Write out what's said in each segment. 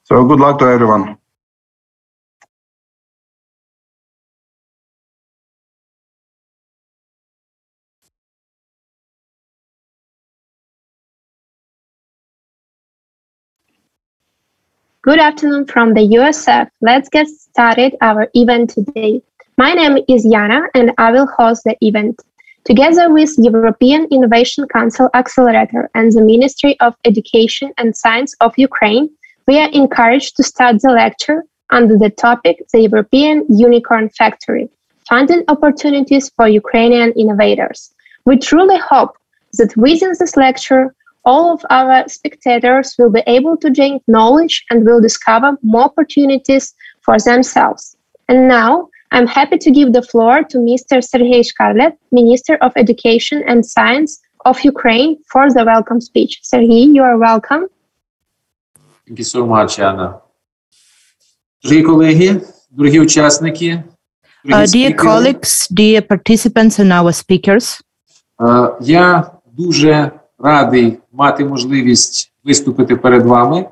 So good luck to everyone. Good afternoon from the USF. Let's get started our event today. My name is Yana and I will host the event. Together with European Innovation Council Accelerator and the Ministry of Education and Science of Ukraine, we are encouraged to start the lecture under the topic The European Unicorn Factory, Funding Opportunities for Ukrainian Innovators. We truly hope that within this lecture, all of our spectators will be able to gain knowledge and will discover more opportunities for themselves. And now, I'm happy to give the floor to Mr. Serhiy Shkarlet, Minister of Education and Science of Ukraine, for the welcome speech. Serhiy, you are welcome. Thank you so much, Anna. Дорогі колеги, дорогі учасники, dear colleagues, dear participants and our speakers. Я дуже радий мати можливість виступити перед вами.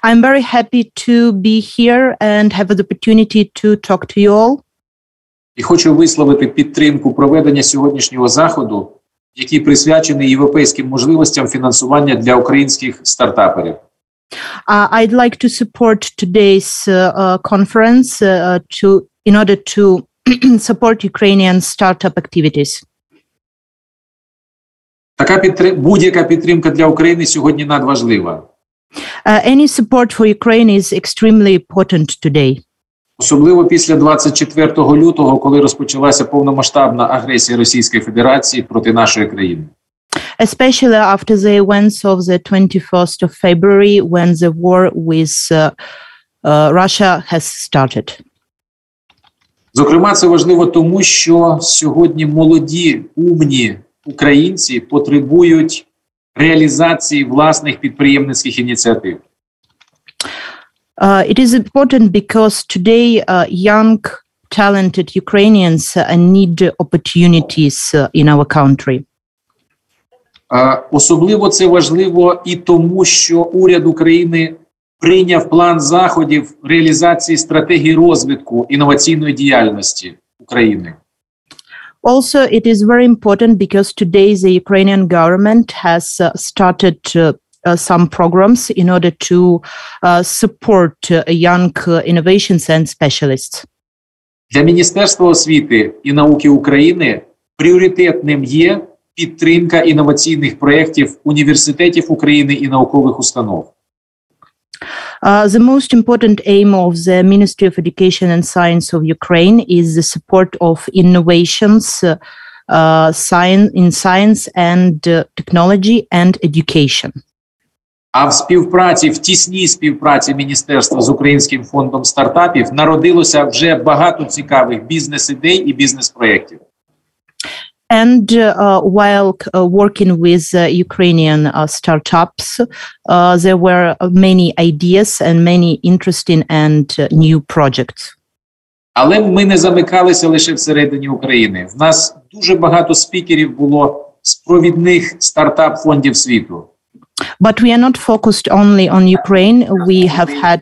I'm very happy to be here and have the opportunity to talk to you all. І хочу висловити підтримку проведення сьогоднішнього заходу, який присвячений європейським можливостям фінансування для українських стартаперів. I'd like to support today's conference in order to support Ukrainian startup activities. Будь-яка підтримка для України сьогодні надважлива. Any support for Ukraine is extremely important today. Особливо після 24 лютого, коли розпочалася повномасштабна агресія Російської Федерації проти нашої країни. Especially after the events of the 21st of February, when the war with Russia has started. Зокрема, це важливо тому, що сьогодні молоді, умні українці потребують реалізації власних підприємницьких ініціатив. It is important because today young, talented Ukrainians need opportunities in our country. Особливо це важливо і тому, що уряд України прийняв план заходів реалізації стратегії розвитку інноваційної діяльності України. Also, it is very important because today the Ukrainian government has started some programs in order to support young innovations and specialists. Для Міністерства освіти і науки України пріоритетним є підтримка інноваційних проєктів університетів України і наукових установ. The most important aim of the Ministry of Education and Science of Ukraine is the support of innovations in science and technology and education. А в тісній співпраці Міністерства з Українським фондом стартапів народилося вже багато цікавих бізнес-ідей і бізнес-проєктів. And while working with Ukrainian startups, there were many ideas and many interesting and new projects. Але ми не замикалися лише всередині України. В нас дуже багато спікерів було з провідних стартап-фондів світу. But we are not focused only on Ukraine. We have had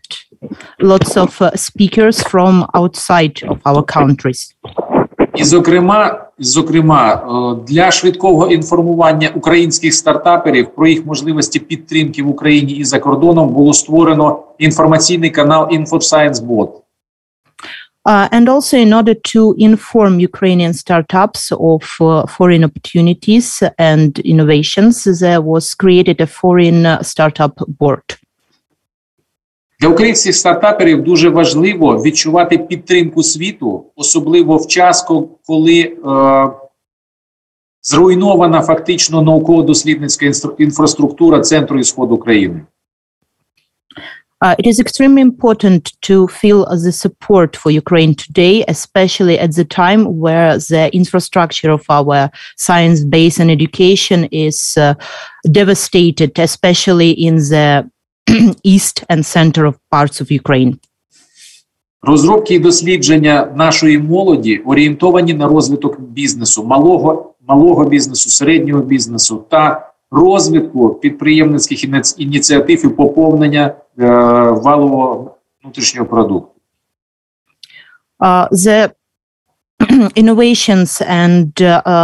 lots of speakers from outside of our countries. І, зокрема, для швидкого інформування українських стартаперів про їх можливості підтримки в Україні і за кордоном було створено інформаційний канал InfoScience-Bot. And also in order to inform Ukrainian startups of foreign opportunities and innovations, there was created a foreign startup board. Для українських стартаперів дуже важливо відчувати підтримку світу, особливо в час, коли зруйнована фактично науково-дослідницька інфраструктура центру і сходу країни. It is extremely important to feel the support for Ukraine today, especially at the time where the infrastructure of our science base and education is devastated, especially in the east and center of parts of Ukraine. Розробки і дослідження нашої молоді орієнтовані на розвиток бізнесу, малого бізнесу, середнього бізнесу та розвитку підприємницьких ініціатив і поповнення валового внутрішнього продукту. The innovations and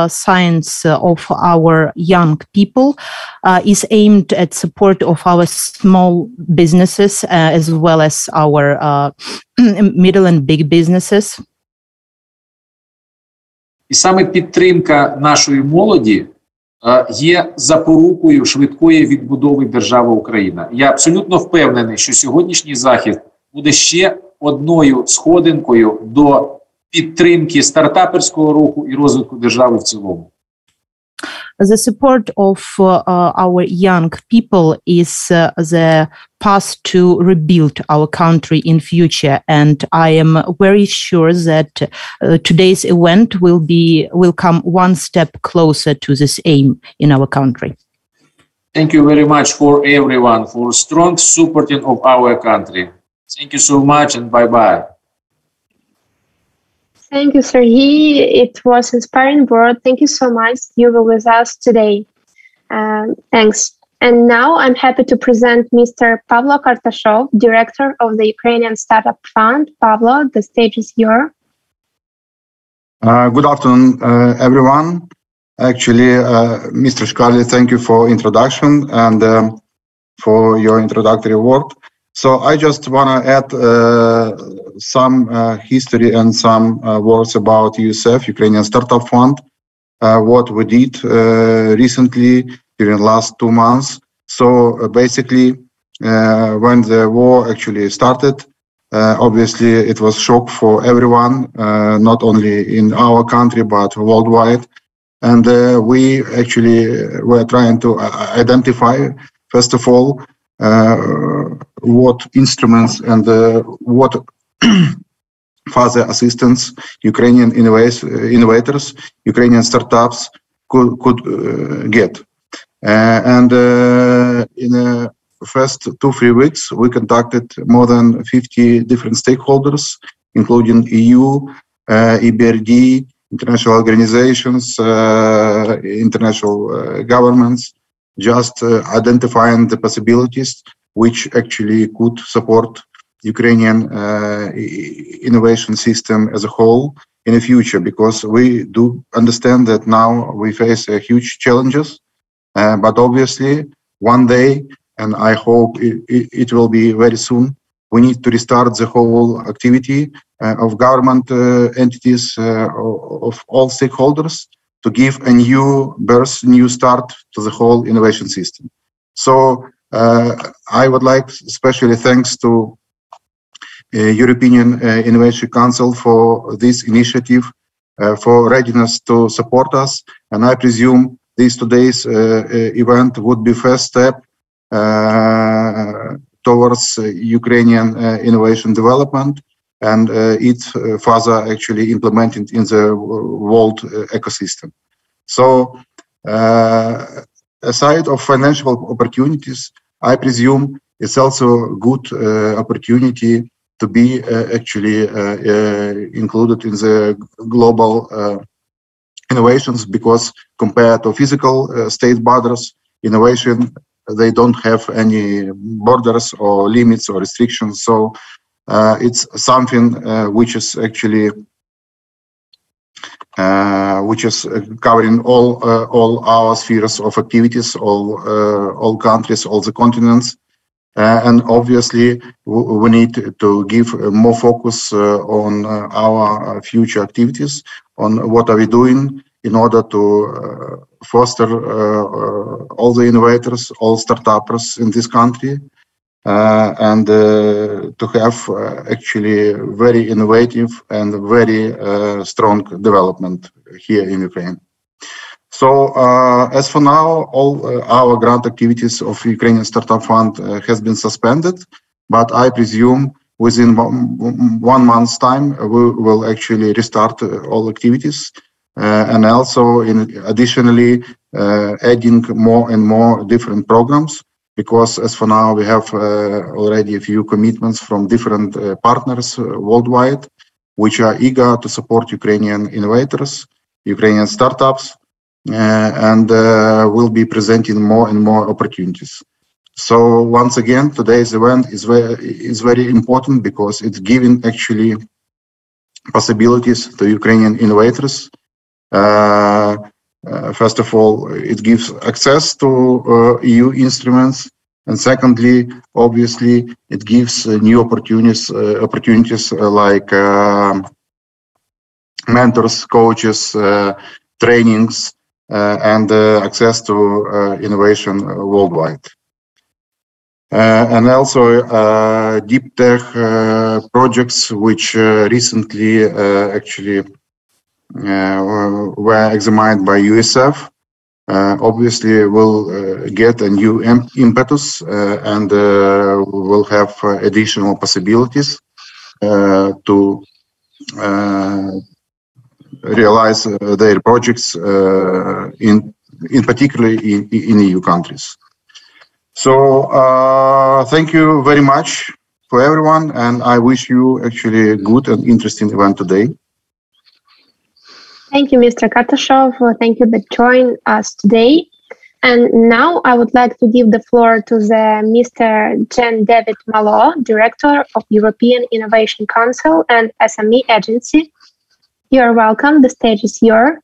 science of our young people is aimed at support of our small businesses as well as our middle and big businesses. І саме підтримка нашої молоді є запорукою швидкої відбудови держави Україна. Я абсолютно впевнений, що сьогоднішній захід буде ще одною сходинкою до підтримки стартаперського руху і розвитку держави в цілому. The support of our young people is the path to rebuild our country in future, and I am very sure that today's event will come one step closer to this aim in our country. Thank you very much for everyone for strong supporting of our country. Thank you so much and bye-bye. Thank you, Serhiy. It was inspiring word. Thank you so much. You were with us today. Thanks. And now I'm happy to present Mr. Pavlo Kartashov, Director of the Ukrainian Startup Fund. Pablo, the stage is yours. Good afternoon, everyone. Actually, Mr. Shkarlet, thank you for introduction and for your introductory word. So I just want to add some history and some words about USF, Ukrainian Startup Fund, what we did recently during the last 2 months. So basically, when the war actually started, obviously it was shock for everyone, not only in our country, but worldwide. And we actually were trying to identify, first of all, what instruments and what further assistance Ukrainian innovators, Ukrainian startups could get. And in the first 2-3 weeks, we contacted more than 50 different stakeholders, including EU, EBRD, international organizations, international governments, just identifying the possibilities which actually could support Ukrainian innovation system as a whole in the future, because we do understand that now we face huge challenges, but obviously one day, and I hope it will be very soon, we need to restart the whole activity of government entities, of all stakeholders, to give a new birth, new start to the whole innovation system. So I would like especially thanks to European Innovation Council for this initiative, for readiness to support us. And I presume this today's event would be first step towards Ukrainian innovation development, and it's further actually implemented in the world ecosystem. So aside of financial opportunities, I presume it's also a good opportunity to be actually included in the global innovations, because compared to physical state borders, innovation, they don't have any borders or limits or restrictions. So it's something which is actually which is covering all our spheres of activities, all countries, all the continents. And obviously, we need to give more focus on our future activities, on what are we doing in order to foster all the innovators, all startups in this country, and to have actually very innovative and very strong development here in Ukraine. So as for now, all our grant activities of Ukrainian Startup Fund has been suspended, but I presume within 1 month's time, we will actually restart all activities. And also additionally adding more and more different programs, because as for now, we have already a few commitments from different partners worldwide, which are eager to support Ukrainian innovators, Ukrainian startups, and will be presenting more and more opportunities. So once again, today's event is very important because it's giving actually possibilities to Ukrainian innovators. First of all, it gives access to EU instruments, and secondly, obviously, it gives new opportunities like mentors, coaches, trainings, and access to innovation worldwide. And also deep tech projects which recently actually were examined by USF, obviously will get a new impetus and will have additional possibilities to realize their projects in particular in EU countries. So thank you very much for everyone, and I wish you actually a good and interesting event today. Thank you, Mr. Kartashov. Thank you that joined us today. And now I would like to give the floor to the Mr. Jan David Malo, Director of European Innovation Council and SME Agency. You are welcome. The stage is yours.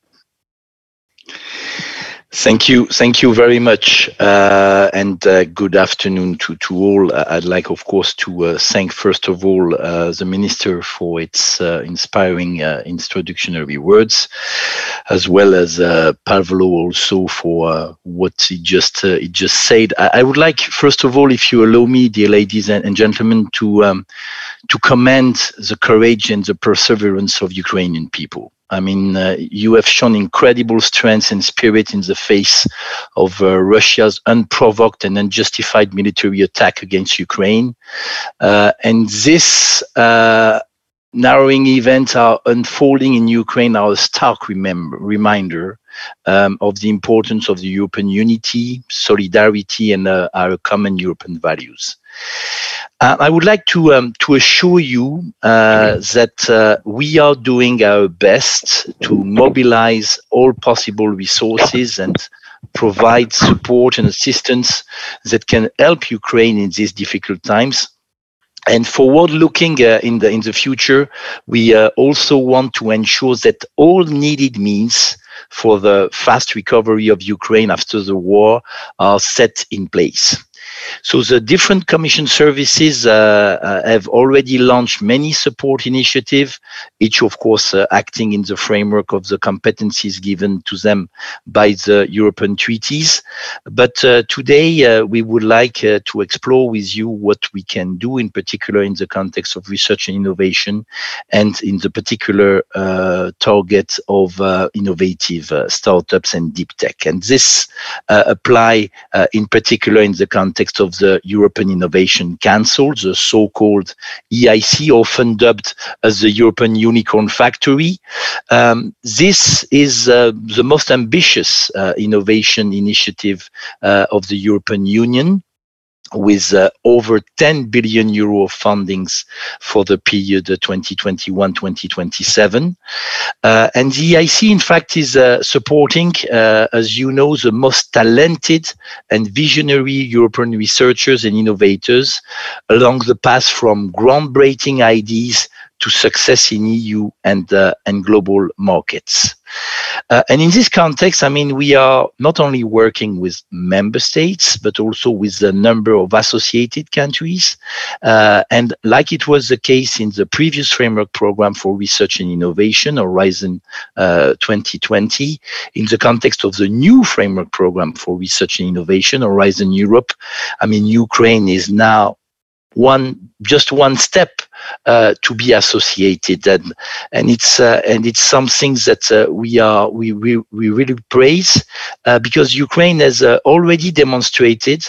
Thank you very much, and good afternoon to all. I'd like, of course, to thank first of all the Minister for its inspiring introductory words, as well as Pavlo also for what he just said. I would like, first of all, if you allow me, dear ladies and gentlemen, to commend the courage and the perseverance of Ukrainian people. I mean, you have shown incredible strength and spirit in the face of Russia's unprovoked and unjustified military attack against Ukraine. And this narrowing events are unfolding in Ukraine are a stark reminder of the importance of the European unity, solidarity, and our common European values. I would like to assure you that we are doing our best to mobilize all possible resources and provide support and assistance that can help Ukraine in these difficult times. And forward-looking in the future, we also want to ensure that all needed means for the fast recovery of Ukraine after the war are set in place. So the different Commission services have already launched many support initiatives, each of course acting in the framework of the competencies given to them by the European treaties. But today we would like to explore with you what we can do, in particular in the context of research and innovation, and in the particular target of innovative startups and deep tech. And this apply in particular in the context of the European Innovation Council, the so-called EIC, often dubbed as the European Unicorn Factory. This is the most ambitious innovation initiative of the European Union, with over 10 billion euro of fundings for the period 2021-2027. And the EIC, in fact, is supporting, as you know, the most talented and visionary European researchers and innovators along the path from groundbreaking ideas to success in EU and global markets. And in this context, I mean, we are not only working with member states, but also with a number of associated countries. And like it was the case in the previous framework program for research and innovation, Horizon 2020, in the context of the new framework program for research and innovation, Horizon Europe, I mean, Ukraine is now just one step to be associated, and it's something that we really praise because Ukraine has already demonstrated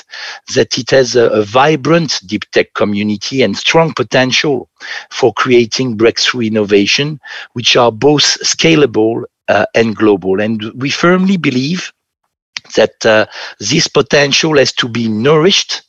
that it has a vibrant deep tech community and strong potential for creating breakthrough innovation, which are both scalable and global. And we firmly believe that this potential has to be nourished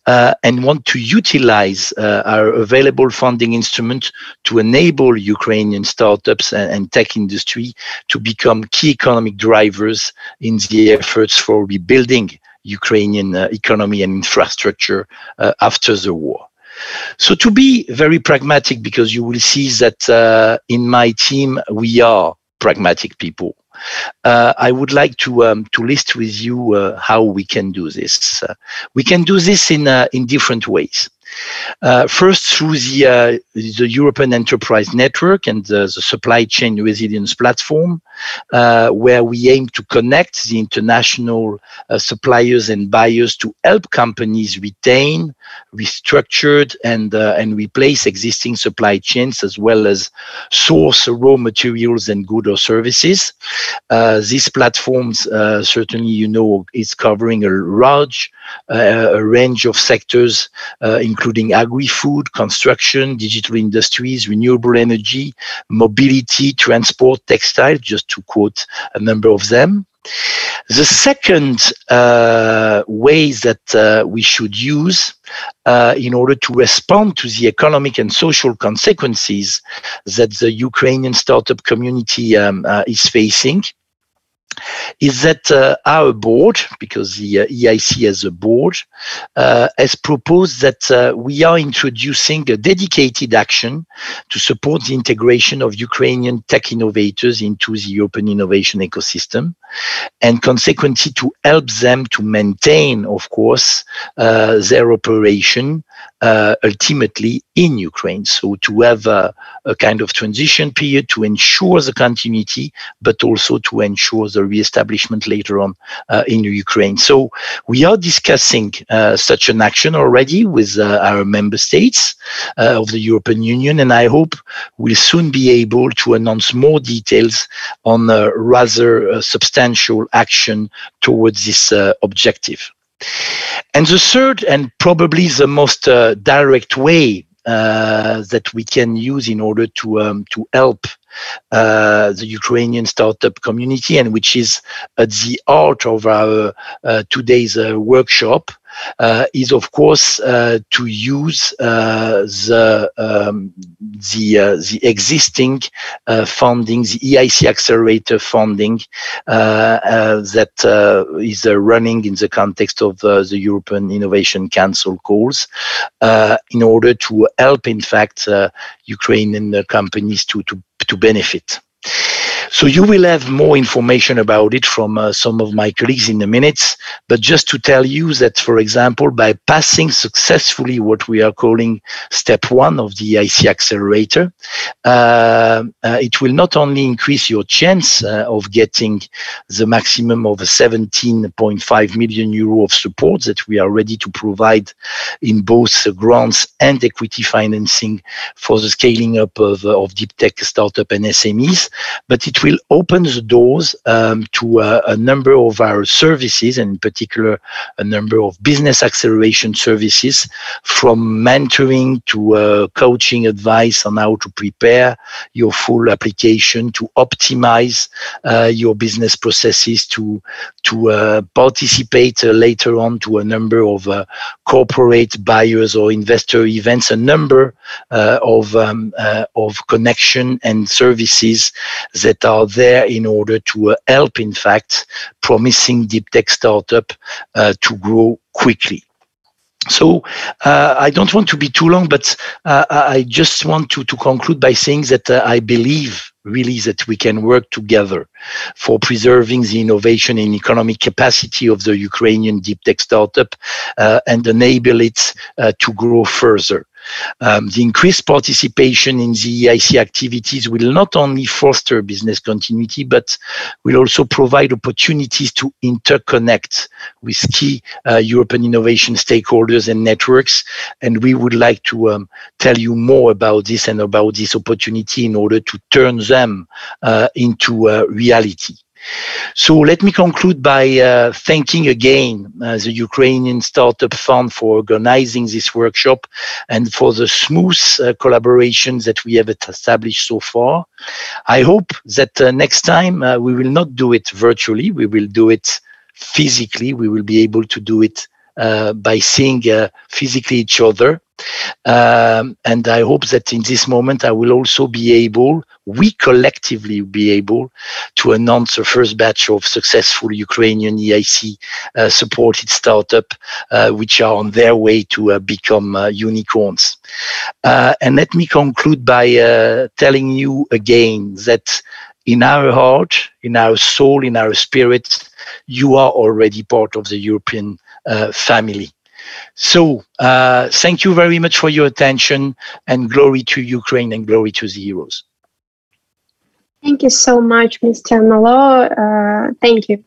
and want to utilize our available funding instrument to enable Ukrainian startups and tech industry to become key economic drivers in the efforts for rebuilding Ukrainian economy and infrastructure after the war. So to be very pragmatic, because you will see that in my team, we are pragmatic people. I would like to list with you how we can do this. We can do this in different ways. First, through the European Enterprise Network and the Supply Chain Resilience Platform, where we aim to connect the international suppliers and buyers to help companies retain, restructured, and replace existing supply chains, as well as source raw materials and goods or services. These platforms, certainly, you know, is covering a large range of sectors, including agri-food, construction, digital industries, renewable energy, mobility, transport, textile, just to quote a number of them. The second way that we should use in order to respond to the economic and social consequences that the Ukrainian startup community is facing is that our board, because the EIC as a board, has proposed that we are introducing a dedicated action to support the integration of Ukrainian tech innovators into the European innovation ecosystem, and consequently to help them to maintain, of course, their operation ultimately in Ukraine. So to have a kind of transition period to ensure the continuity, but also to ensure the reestablishment later on in Ukraine. So we are discussing such an action already with our member states of the European Union, and I hope we'll soon be able to announce more details on a rather substantial action towards this objective. And the third, and probably the most direct way that we can use in order to help the Ukrainian startup community, and which is at the heart of our today's workshop, is of course to use the existing funding, the EIC Accelerator funding that is running in the context of the European Innovation Council calls, in order to help, in fact, Ukrainian companies to benefit. So you will have more information about it from some of my colleagues in a minute, but just to tell you that, for example, by passing successfully what we are calling step 1 of the EIC Accelerator, it will not only increase your chance of getting the maximum of 17.5 million euro of support that we are ready to provide in both grants and equity financing for the scaling up of deep tech startup and SMEs, but it will open the doors to a number of our services, and in particular a number of business acceleration services, from mentoring to coaching advice on how to prepare your full application, to optimize your business processes, to participate later on to a number of corporate buyers or investor events, a number of connection and services that are there in order to help, in fact, promising deep tech startup to grow quickly. So I don't want to be too long, but I just want to conclude by saying that I believe really that we can work together for preserving the innovation and economic capacity of the Ukrainian deep tech startup and enable it to grow further. The increased participation in the EIC activities will not only foster business continuity, but will also provide opportunities to interconnect with key European innovation stakeholders and networks. And we would like to tell you more about this and about this opportunity in order to turn them into reality. So let me conclude by thanking again the Ukrainian Startup Fund for organizing this workshop and for the smooth collaboration that we have established so far. I hope that next time we will not do it virtually, we will do it physically, we will be able to do it by seeing physically each other. And I hope that in this moment I will also be able, we collectively be able to announce the first batch of successful Ukrainian EIC supported startup, which are on their way to become unicorns. And let me conclude by telling you again that in our heart, in our soul, in our spirit, you are already part of the European family. So thank you very much for your attention, and glory to Ukraine and glory to the heroes. Thank you so much, Mr. Malo. Thank you.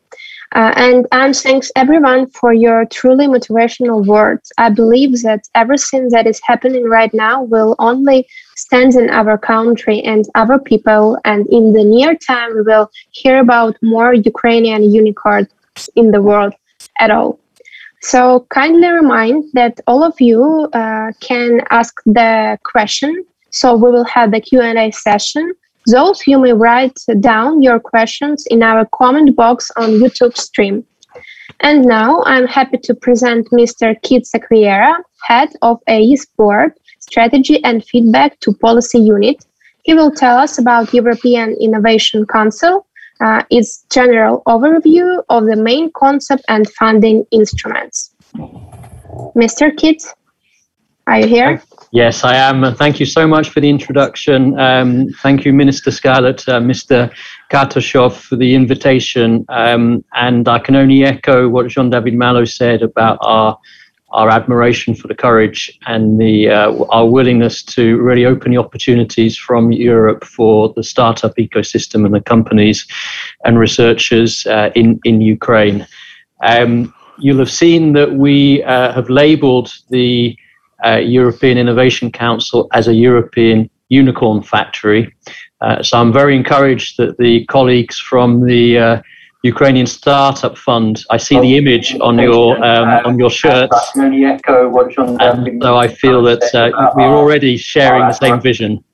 And thanks everyone for your truly motivational words. I believe that everything that is happening right now will only strengthen our country and our people. And in the near time, we will hear about more Ukrainian unicorns in the world at all. So kindly remind that all of you can ask the question. So we will have the Q&A session. Those you may write down your questions in our comment box on YouTube stream. And now I'm happy to present Mr. SEQUEIRA, Head of EIC Board, Strategy and Feedback to Policy Unit. He will tell us about European Innovation Council, its general overview of the main concept and funding instruments. Mr. Kitts, are you here? Yes, I am. Thank you so much for the introduction. Thank you, Minister Shkarlet, Mr. Kartashov, for the invitation. And I can only echo what Jean-David Malo said about our admiration for the courage and our willingness to really open the opportunities from Europe for the startup ecosystem and the companies and researchers in Ukraine. You'll have seen that we have labeled the European Innovation Council as a European unicorn factory. So I'm very encouraged that the colleagues from the Ukrainian Startup Fund, I see the image on your shirts, and so I feel that we're already sharing the same vision.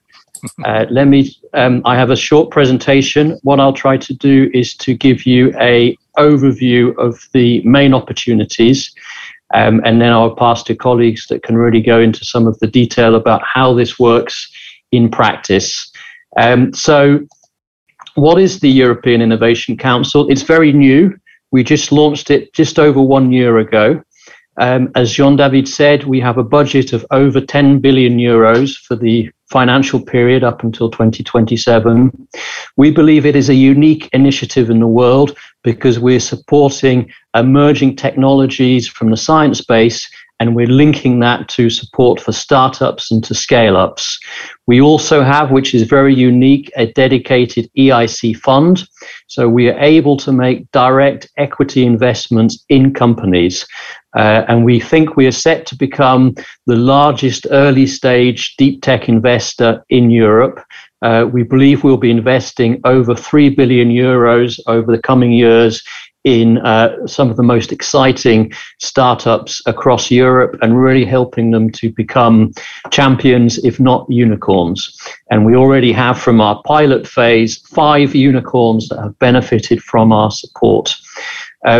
I have a short presentation. What I'll try to do is to give you an overview of the main opportunities, and then I'll pass to colleagues that can really go into some of the detail about how this works in practice. So what is the European Innovation Council? It's very new. We just launched it just over 1 year ago. As Jean-David said, we have a budget of over 10 billion euros for the financial period up until 2027. We believe it is a unique initiative in the world because we're supporting emerging technologies from the science base, and we're linking that to support for startups and to scale-ups. We also have, which is very unique, a dedicated EIC fund. So we are able to make direct equity investments in companies. And we think we are set to become the largest early stage deep tech investor in Europe. We believe we'll be investing over 3 billion euros over the coming years in some of the most exciting startups across Europe and really helping them to become champions, if not unicorns. And we already have from our pilot phase 5 unicorns that have benefited from our support.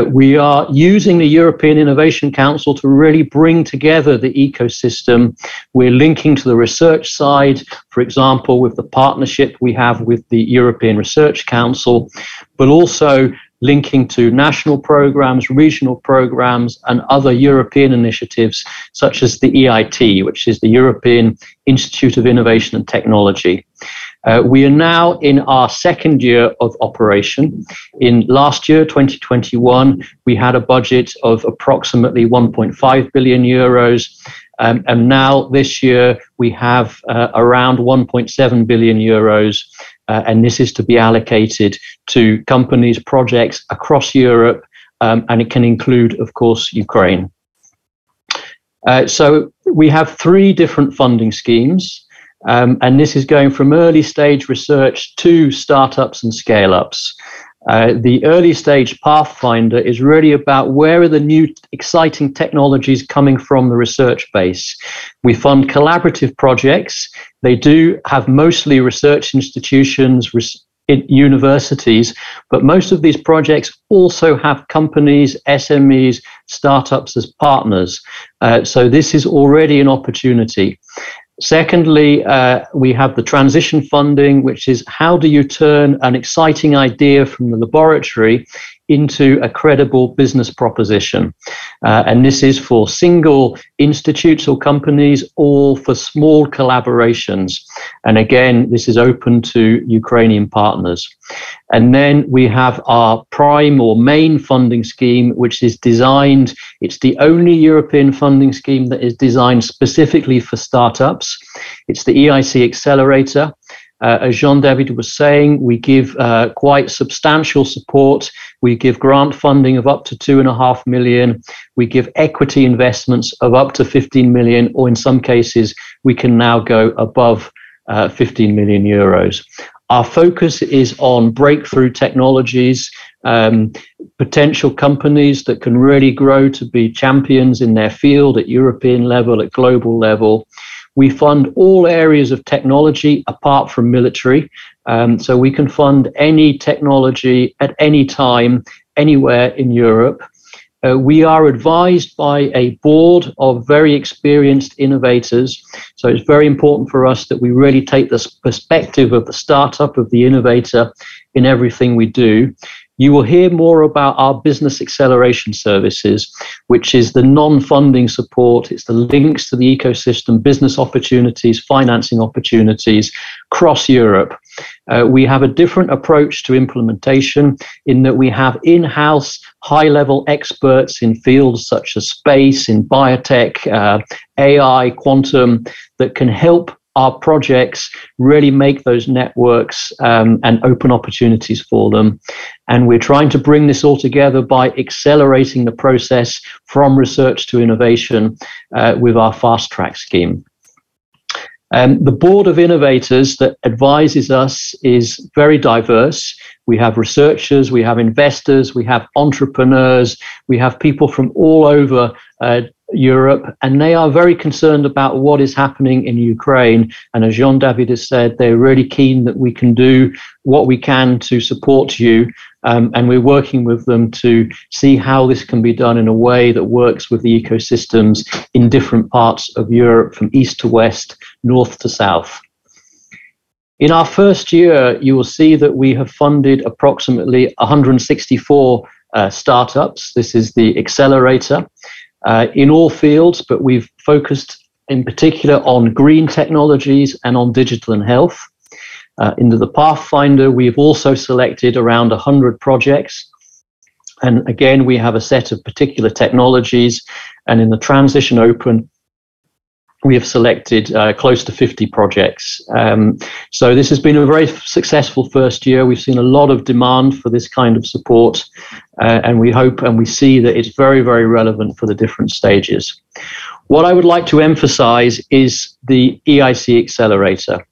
We are using the European Innovation Council to really bring together the ecosystem. We're linking to the research side, for example, with the partnership we have with the European Research Council, but also linking to national programs, regional programs, and other European initiatives, such as the EIT, which is the European Institute of Innovation and Technology. We are now in our second year of operation. In last year, 2021, we had a budget of approximately 1.5 billion euros. And now this year, we have around 1.7 billion euros. And this is to be allocated to companies, projects across Europe, and it can include, of course, Ukraine. So we have 3 different funding schemes. And this is going from early stage research to startups and scale-ups. The early stage Pathfinder is really about where are the new exciting technologies coming from the research base. We fund collaborative projects. They do have mostly research institutions, universities, but most of these projects also have companies, SMEs, startups as partners. So this is already an opportunity. Secondly, we have the transition funding, which is how do you turn an exciting idea from the laboratory into a credible business proposition. And this is for single institutes or companies or for small collaborations. And again, this is open to Ukrainian partners. And then we have our prime or main funding scheme, which is designed, it's the only European funding scheme that is designed specifically for startups. It's the EIC Accelerator. As Jean-David was saying, we give quite substantial support. We give grant funding of up to 2.5 million. We give equity investments of up to 15 million, or in some cases, we can now go above 15 million euros. Our focus is on breakthrough technologies, potential companies that can really grow to be champions in their field at European level, at global level. We fund all areas of technology apart from military. So we can fund any technology at any time, anywhere in Europe. We are advised by a board of very experienced innovators. So it's very important for us that we really take this perspective of the startup, of the innovator in everything we do. You will hear more about our business acceleration services, which is the non-funding support. It's the links to the ecosystem, business opportunities, financing opportunities across Europe. We have a different approach to implementation in that we have in-house high-level experts in fields such as space, in biotech, AI, quantum, that can help our projects really make those networks and open opportunities for them. And we're trying to bring this all together by accelerating the process from research to innovation with our fast track scheme. The board of innovators that advises us is very diverse. We have researchers, we have investors, we have entrepreneurs, we have people from all over Europe, and they are very concerned about what is happening in Ukraine. And as Jean-David has said, they're really keen that we can do what we can to support you. And we're working with them to see how this can be done in a way that works with the ecosystems in different parts of Europe, from east to west, north to south. In our first year, you will see that we have funded approximately 164 startups. This is the accelerator. In all fields, but we've focused in particular on green technologies and on digital and health. Into the Pathfinder, we've also selected around 100 projects. And again, we have a set of particular technologies. And in the Transition Open, we have selected close to 50 projects. So this has been a very successful first year. We've seen a lot of demand for this kind of support, and we hope and we see that it's very, very relevant for the different stages. What I would like to emphasize is the EIC Accelerator.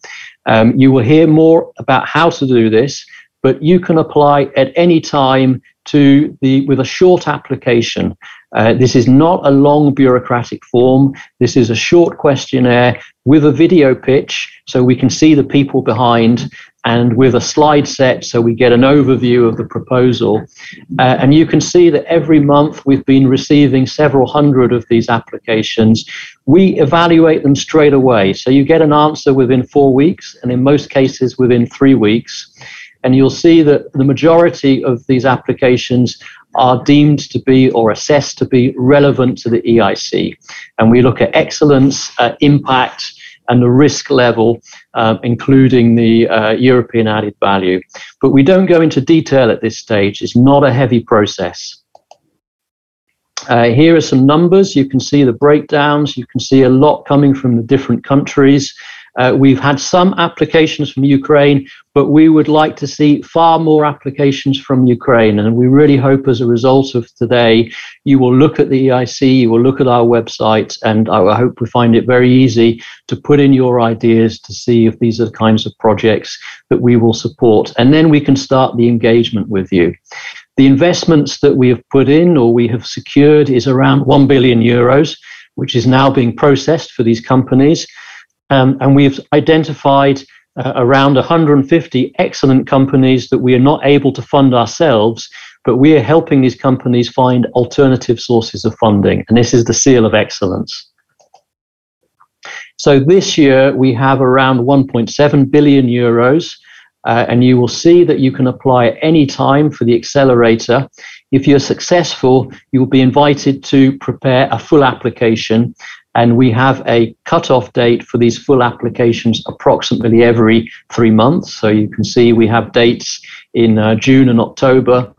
You will hear more about how to do this, but you can apply at any time with a short application. This is not a long bureaucratic form. This is a short questionnaire with a video pitch so we can see the people behind, and with a slide set so we get an overview of the proposal. And you can see that every month we've been receiving several hundred of these applications. We evaluate them straight away. So you get an answer within 4 weeks, and in most cases within 3 weeks. And you'll see that the majority of these applications are deemed to be or assessed to be relevant to the EIC. And we look at excellence, impact, and the risk level, including the European added value. But we don't go into detail at this stage. It's not a heavy process. Here are some numbers. You can see the breakdowns. You can see a lot coming from the different countries. We've had some applications from Ukraine, but we would like to see far more applications from Ukraine. And we really hope as a result of today, you will look at the EIC, you will look at our website, and I hope we find it very easy to put in your ideas to see if these are the kinds of projects that we will support. And then we can start the engagement with you. The investments that we have put in or we have secured is around 1 billion euros, which is now being processed for these companies. And we've identified around 150 excellent companies that we are not able to fund ourselves, but we are helping these companies find alternative sources of funding. And this is the seal of excellence. So this year we have around 1.7 billion euros. And you will see that you can apply at any time for the accelerator. If you're successful, you will be invited to prepare a full application. And we have a cutoff date for these full applications approximately every 3 months. So you can see we have dates in June and October,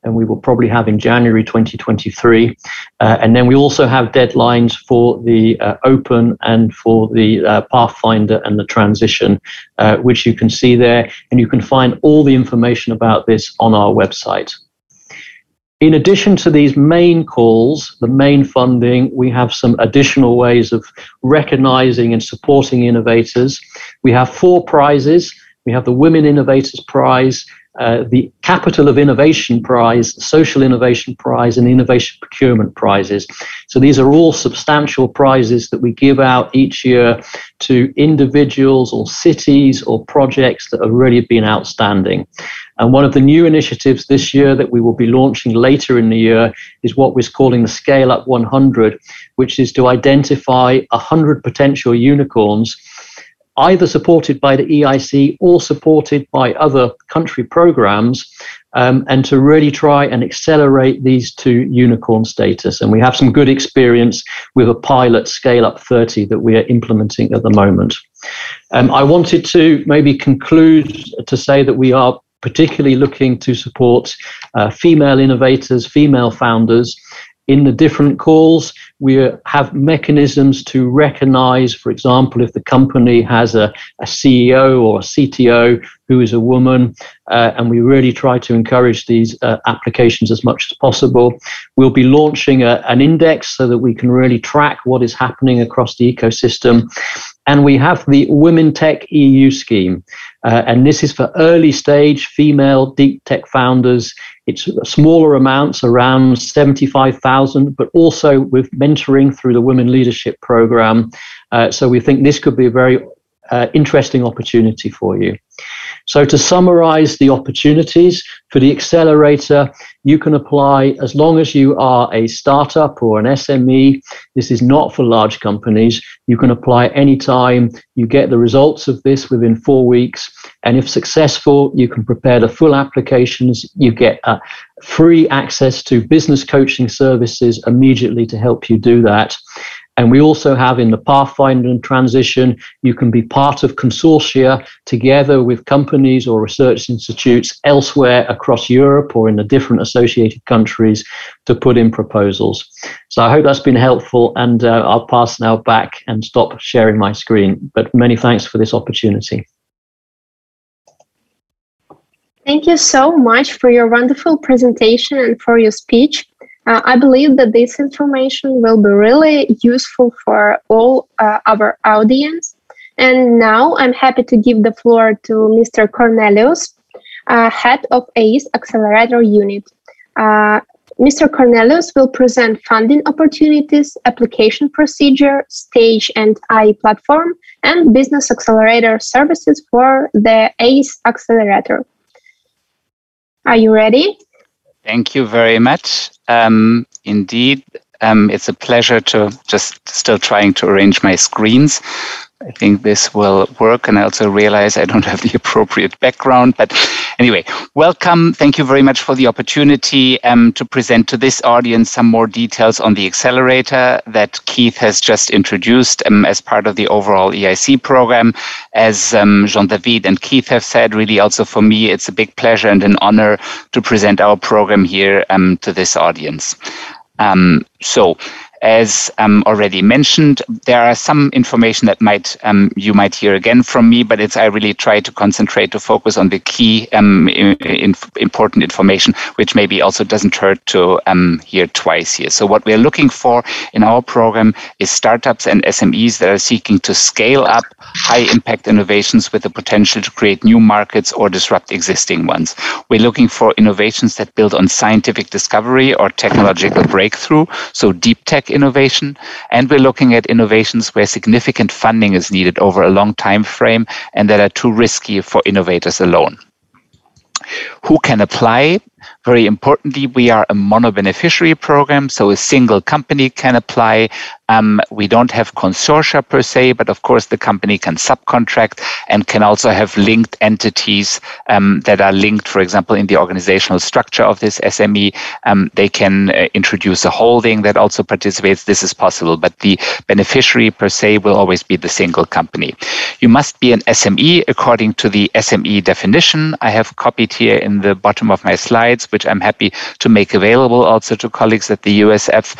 and we will probably have in January 2023. And then we also have deadlines for the open and for the Pathfinder and the transition, which you can see there. And you can find all the information about this on our website. In addition to these main calls, the main funding, we have some additional ways of recognizing and supporting innovators. We have 4 prizes. We have the Women Innovators Prize, the Capital of Innovation Prize, the Social Innovation Prize, and the Innovation Procurement Prizes. So these are all substantial prizes that we give out each year to individuals or cities or projects that have really been outstanding. And one of the new initiatives this year that we will be launching later in the year is what we're calling the Scale Up 100, which is to identify 100 potential unicorns, either supported by the EIC or supported by other country programs, and to really try and accelerate these to unicorn status. And we have some good experience with a pilot Scale Up 30 that we are implementing at the moment. I wanted to maybe conclude to say that we are particularly looking to support female innovators, female founders. In the different calls, we have mechanisms to recognize, for example, if the company has a CEO or a CTO who is a woman, and we really try to encourage these applications as much as possible. We'll be launching an index so that we can really track what is happening across the ecosystem. And we have the Women Tech EU scheme. And this is for early stage female deep tech founders. It's smaller amounts, around 75,000, but also with mentoring through the Women Leadership Program. So we think this could be a very interesting opportunity for you. So to summarize the opportunities for the accelerator, you can apply as long as you are a startup or an SME. This is not for large companies. You can apply anytime. You get the results of this within 4 weeks. And if successful, you can prepare the full applications. You get free access to business coaching services immediately to help you do that. And we also have in the Pathfinder and Transition, you can be part of consortia together with companies or research institutes elsewhere across Europe or in the different associated countries to put in proposals. So I hope that's been helpful, and I'll pass now back and stop sharing my screen. But many thanks for this opportunity. Thank you so much for your wonderful presentation and for your speech. I believe that this information will be really useful for all our audience. And now I'm happy to give the floor to Mr. Cornelius, head of EIC Accelerator unit. Mr. Cornelius will present funding opportunities, application procedure, stage and AI platform, and business accelerator services for the EIC Accelerator. Are you ready? Thank you very much. Indeed, it's a pleasure to just still trying to arrange my screens. I think this will work, and I also realize I don't have the appropriate background. But anyway, welcome. Thank you very much for the opportunity to present to this audience some more details on the accelerator that Keith has just introduced as part of the overall EIC program. As Jean-David and Keith have said, really also for me, it's a big pleasure and an honor to present our program here to this audience. As already mentioned, there are some information that you might hear again from me, but I really try to concentrate to focus on the key important information, which maybe also doesn't hurt to hear twice here. So what we're looking for in our program is startups and SMEs that are seeking to scale up high impact innovations with the potential to create new markets or disrupt existing ones. We're looking for innovations that build on scientific discovery or technological breakthrough, so deep tech track innovation, and we're looking at innovations where significant funding is needed over a long time frame and that are too risky for innovators alone. Who can apply? Very importantly, we are a mono-beneficiary program, so a single company can apply. We don't have consortia per se, but of course the company can subcontract and can also have linked entities that are linked, for example, in the organizational structure of this SME. They can introduce a holding that also participates. This is possible, but the beneficiary per se will always be the single company. You must be an SME according to the SME definition. I have copied here in the bottom of my slides, which I'm happy to make available also to colleagues at the USF,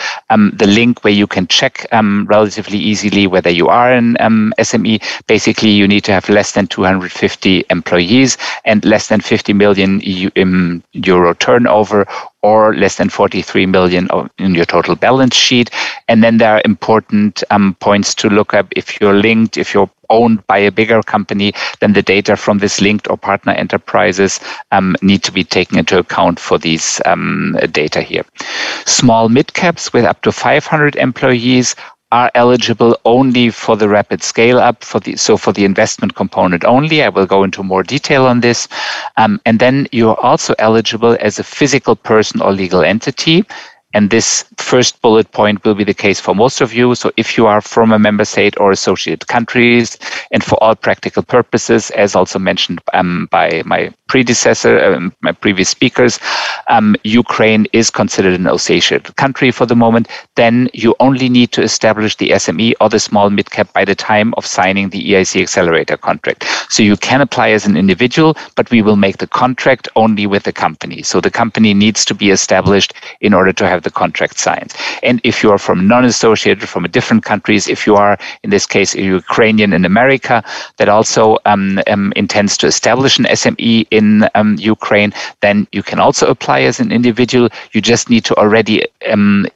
the link where you can check relatively easily whether you are an SME. Basically, you need to have less than 250 employees and less than 50 million euro turnover, or less than 43 million in your total balance sheet. And then there are important points to look up. If you're linked, if you're owned by a bigger company, then the data from this linked or partner enterprises need to be taken into account for these data here. Small mid-caps with up to 500 employees are eligible only for the rapid scale up, for the investment component only. I will go into more detail on this. And then you're also eligible as a physical person or legal entity. And this first bullet point will be the case for most of you. So if you are from a member state or associated countries, and for all practical purposes, as also mentioned by my predecessor, my previous speakers, Ukraine is considered an associated country for the moment, then you only need to establish the SME or the small mid-cap by the time of signing the EIC Accelerator contract. So you can apply as an individual, but we will make the contract only with the company. So the company needs to be established in order to have the contract signed. And if you are from non-associated, from different countries, if you are, in this case, a Ukrainian in America that also intends to establish an SME in Ukraine, then you can also apply as an individual. You just need to already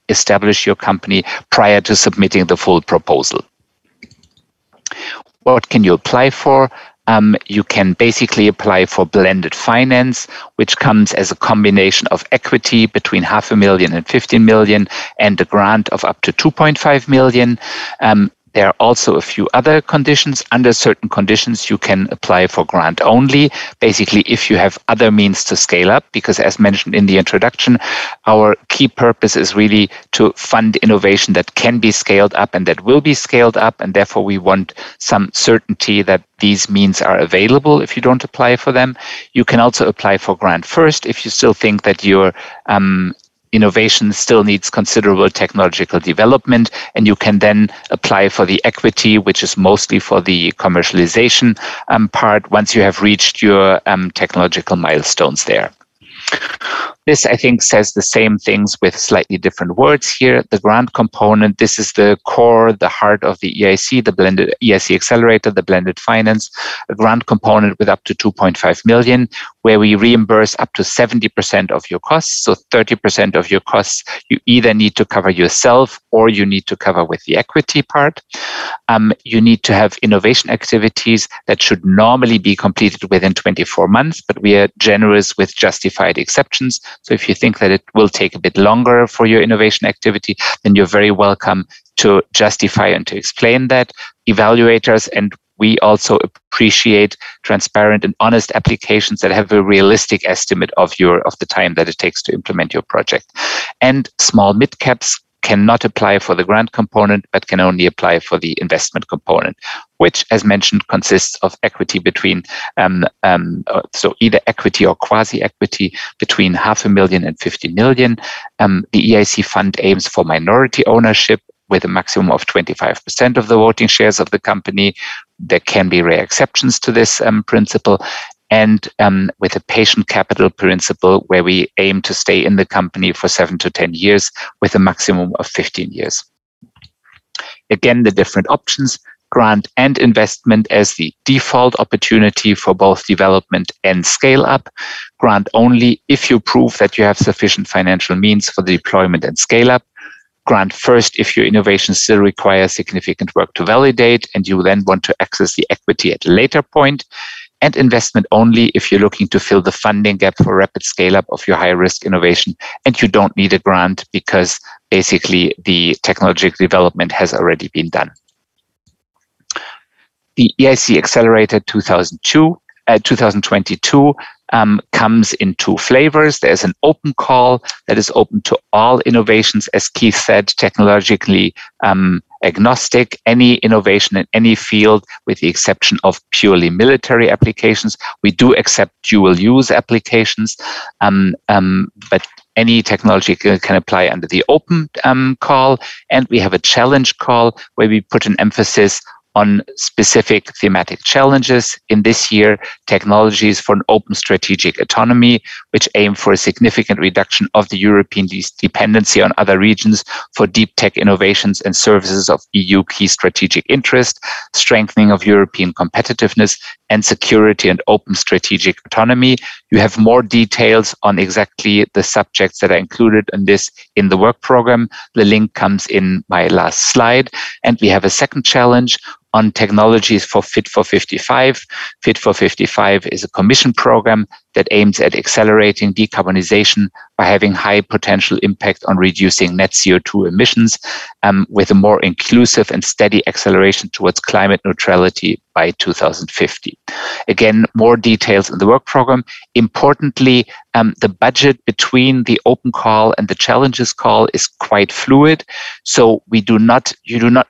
establish your company prior to submitting the full proposal. What can you apply for? You can basically apply for blended finance, which comes as a combination of equity between 500,000 and 15 million and a grant of up to 2.5 million. There are also a few other conditions. Under certain conditions, you can apply for grant only. Basically, if you have other means to scale up, because as mentioned in the introduction, our key purpose is really to fund innovation that can be scaled up and that will be scaled up. And therefore, we want some certainty that these means are available if you don't apply for them. You can also apply for grant first if you still think that your innovation still needs considerable technological development, and you can then apply for the equity, which is mostly for the commercialization part, once you have reached your technological milestones there. This, I think, says the same things with slightly different words here. The grant component, this is the core, the heart of the EIC, the blended EIC Accelerator, the blended finance, a grant component with up to 2.5 million, where we reimburse up to 70% of your costs. So 30% of your costs, you either need to cover yourself or you need to cover with the equity part. You need to have innovation activities that should normally be completed within 24 months, but we are generous with justified exceptions. So if you think that it will take a bit longer for your innovation activity, then you're very welcome to justify and to explain that. Evaluators, and we also appreciate transparent and honest applications that have a realistic estimate of the time that it takes to implement your project. And small mid-caps cannot apply for the grant component, but can only apply for the investment component, which, as mentioned, consists of equity between, so either equity or quasi-equity between 500,000 and 50 million. The EIC fund aims for minority ownership with a maximum of 25% of the voting shares of the company. There can be rare exceptions to this principle. And with a patient capital principle where we aim to stay in the company for 7 to 10 years with a maximum of 15 years. Again, the different options, grant and investment as the default opportunity for both development and scale up. Grant only if you prove that you have sufficient financial means for the deployment and scale up. Grant first if your innovation still requires significant work to validate and you then want to access the equity at a later point. and investment only if you're looking to fill the funding gap for rapid scale-up of your high-risk innovation, and you don't need a grant because basically the technological development has already been done. The EIC Accelerator 2022 comes in two flavors. There's an open call that is open to all innovations, as Keith said, technologically agnostic, any innovation in any field with the exception of purely military applications. We do accept dual use applications, but any technology can apply under the open call. And we have a challenge call where we put an emphasis on specific thematic challenges. In this year, technologies for an open strategic autonomy, which aim for a significant reduction of the European dependency on other regions for deep tech innovations and services of EU key strategic interest, strengthening of European competitiveness, and security and open strategic autonomy. You have more details on exactly the subjects that are included in this in the work program. The link comes in my last slide. And we have a second challenge on technologies for Fit for 55. Fit for 55 is a commission program that aims at accelerating decarbonization by having high potential impact on reducing net CO2 emissions with a more inclusive and steady acceleration towards climate neutrality by 2050. Again, more details in the work program. Importantly, the budget between the open call and the challenges call is quite fluid. So you do not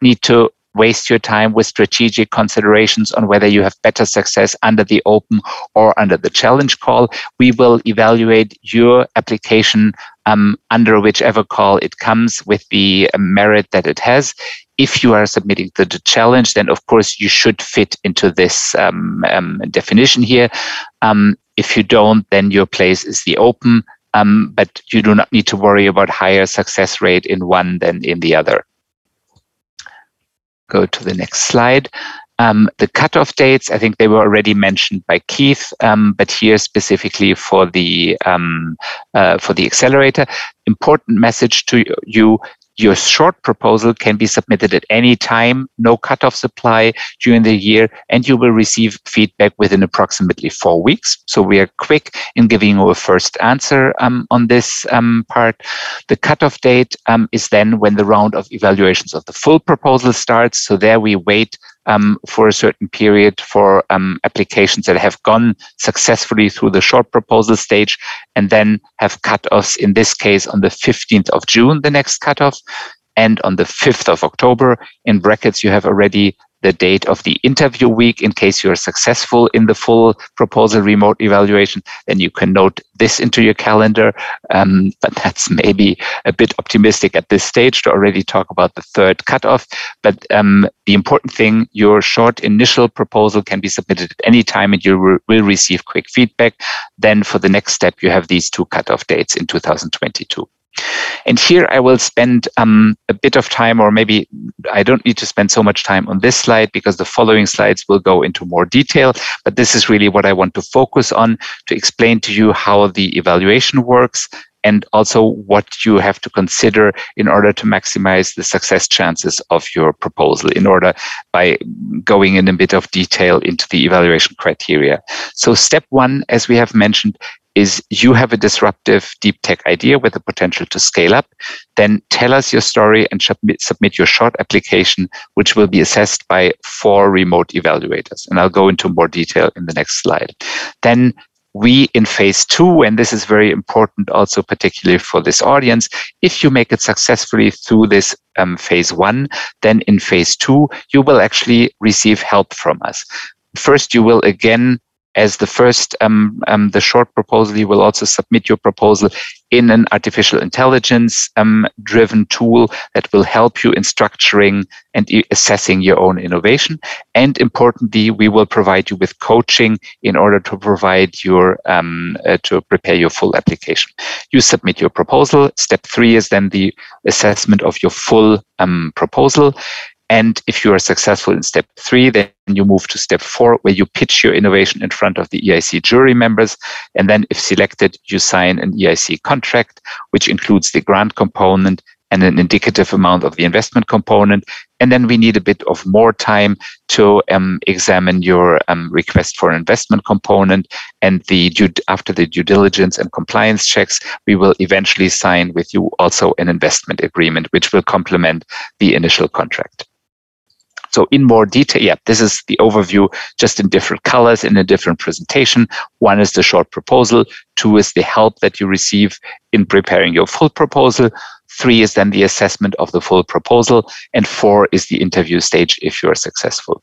need to waste your time with strategic considerations on whether you have better success under the open or under the challenge call. We will evaluate your application under whichever call it comes with the merit that it has. If you are submitting to the challenge, then of course you should fit into this definition here. If you don't, then your place is the open, but you do not need to worry about higher success rate in one than in the other. Go to the next slide. The cutoff dates, I think they were already mentioned by Keith, but here specifically for the accelerator. Important message to you. Your short proposal can be submitted at any time, no cutoffs apply during the year, and you will receive feedback within approximately 4 weeks. So we are quick in giving you a first answer on this part. The cutoff date is then when the round of evaluations of the full proposal starts. So there we wait for a certain period for applications that have gone successfully through the short proposal stage and then have cutoffs, in this case, on the 15th of June, the next cutoff, and on the 5th of October. In brackets, you have already the date of the interview week in case you are successful in the full proposal remote evaluation. Then you can note this into your calendar, but that's maybe a bit optimistic at this stage to already talk about the third cutoff. But the important thing, your short initial proposal can be submitted at any time and you will receive quick feedback. Then for the next step, you have these two cutoff dates in 2022. And here I will spend a bit of time, or maybe I don't need to spend so much time on this slide because the following slides will go into more detail. But this is really what I want to focus on, to explain to you how the evaluation works and also what you have to consider in order to maximize the success chances of your proposal, in order by going in a bit of detail into the evaluation criteria. So step one, as we have mentioned, is you have a disruptive deep tech idea with the potential to scale up. Then tell us your story and submit your short application, which will be assessed by 4 remote evaluators. And I'll go into more detail in the next slide. Then we in phase 2, and this is very important also particularly for this audience, if you make it successfully through this phase 1, then in phase 2, you will actually receive help from us. First, you will again, as the first, the short proposal, you will also submit your proposal in an artificial intelligence driven tool that will help you in structuring and assessing your own innovation. And importantly, we will provide you with coaching in order to provide your, to prepare your full application. You submit your proposal. Step 3 is then the assessment of your full proposal. And if you are successful in step 3, then you move to step 4, where you pitch your innovation in front of the EIC jury members. And then if selected, you sign an EIC contract, which includes the grant component and an indicative amount of the investment component. And then we need a bit of more time to examine your request for an investment component. And after the due diligence and compliance checks, we will eventually sign with you also an investment agreement, which will complement the initial contract. So in more detail, this is the overview, just in different colors in a different presentation. 1 is the short proposal. 2 is the help that you receive in preparing your full proposal. 3 is then the assessment of the full proposal. And 4 is the interview stage if you are successful.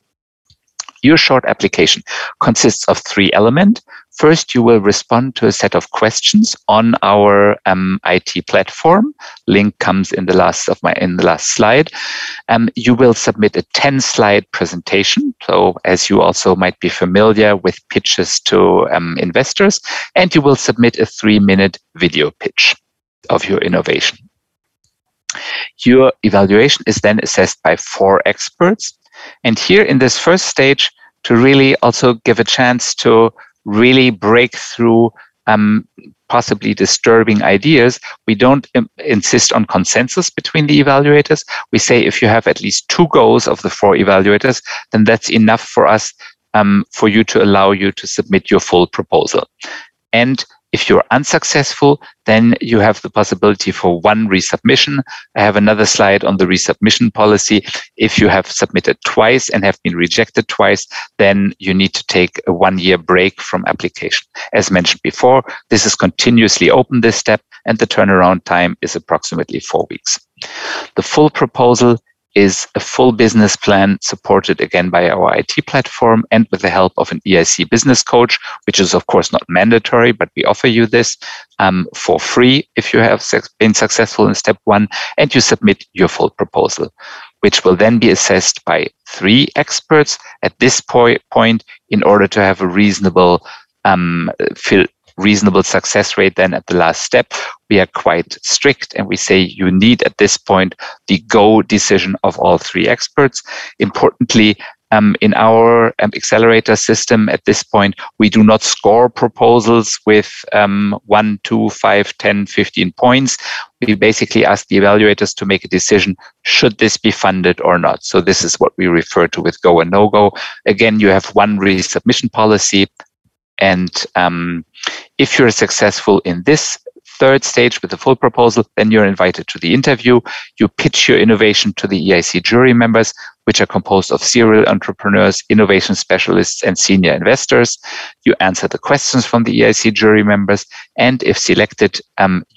Your short application consists of 3 elements. First, you will respond to a set of questions on our IT platform. Link comes in the last slide. You will submit a 10-slide presentation. So, as you also might be familiar with pitches to investors, and you will submit a 3-minute video pitch of your innovation. Your evaluation is then assessed by 4 experts. And here in this first stage, to really also give a chance to really break through possibly disturbing ideas, we don't insist on consensus between the evaluators. We say if you have at least 2 goes of the 4 evaluators, then that's enough for us for you to allow you to submit your full proposal. And if you're unsuccessful, then you have the possibility for 1 resubmission. I have another slide on the resubmission policy. If you have submitted twice and have been rejected twice, then you need to take a 1-year break from application. As mentioned before, this is continuously open, this step, and the turnaround time is approximately 4 weeks. The full proposal is a full business plan supported again by our IT platform and with the help of an EIC business coach, which is of course not mandatory, but we offer you this for free if you have been successful in step 1, and you submit your full proposal, which will then be assessed by 3 experts at this point in order to have a reasonable success rate. Then at the last step, we are quite strict and we say you need at this point the go decision of all 3 experts. Importantly, in our accelerator system at this point, we do not score proposals with 1, 2, 5, 10, 15 points. We basically ask the evaluators to make a decision, should this be funded or not? So this is what we refer to with go and no go. Again, you have 1 resubmission policy. And if you're successful in this 3rd stage with the full proposal, then you're invited to the interview. You pitch your innovation to the EIC jury members, which are composed of serial entrepreneurs, innovation specialists, and senior investors. You answer the questions from the EIC jury members, and if selected,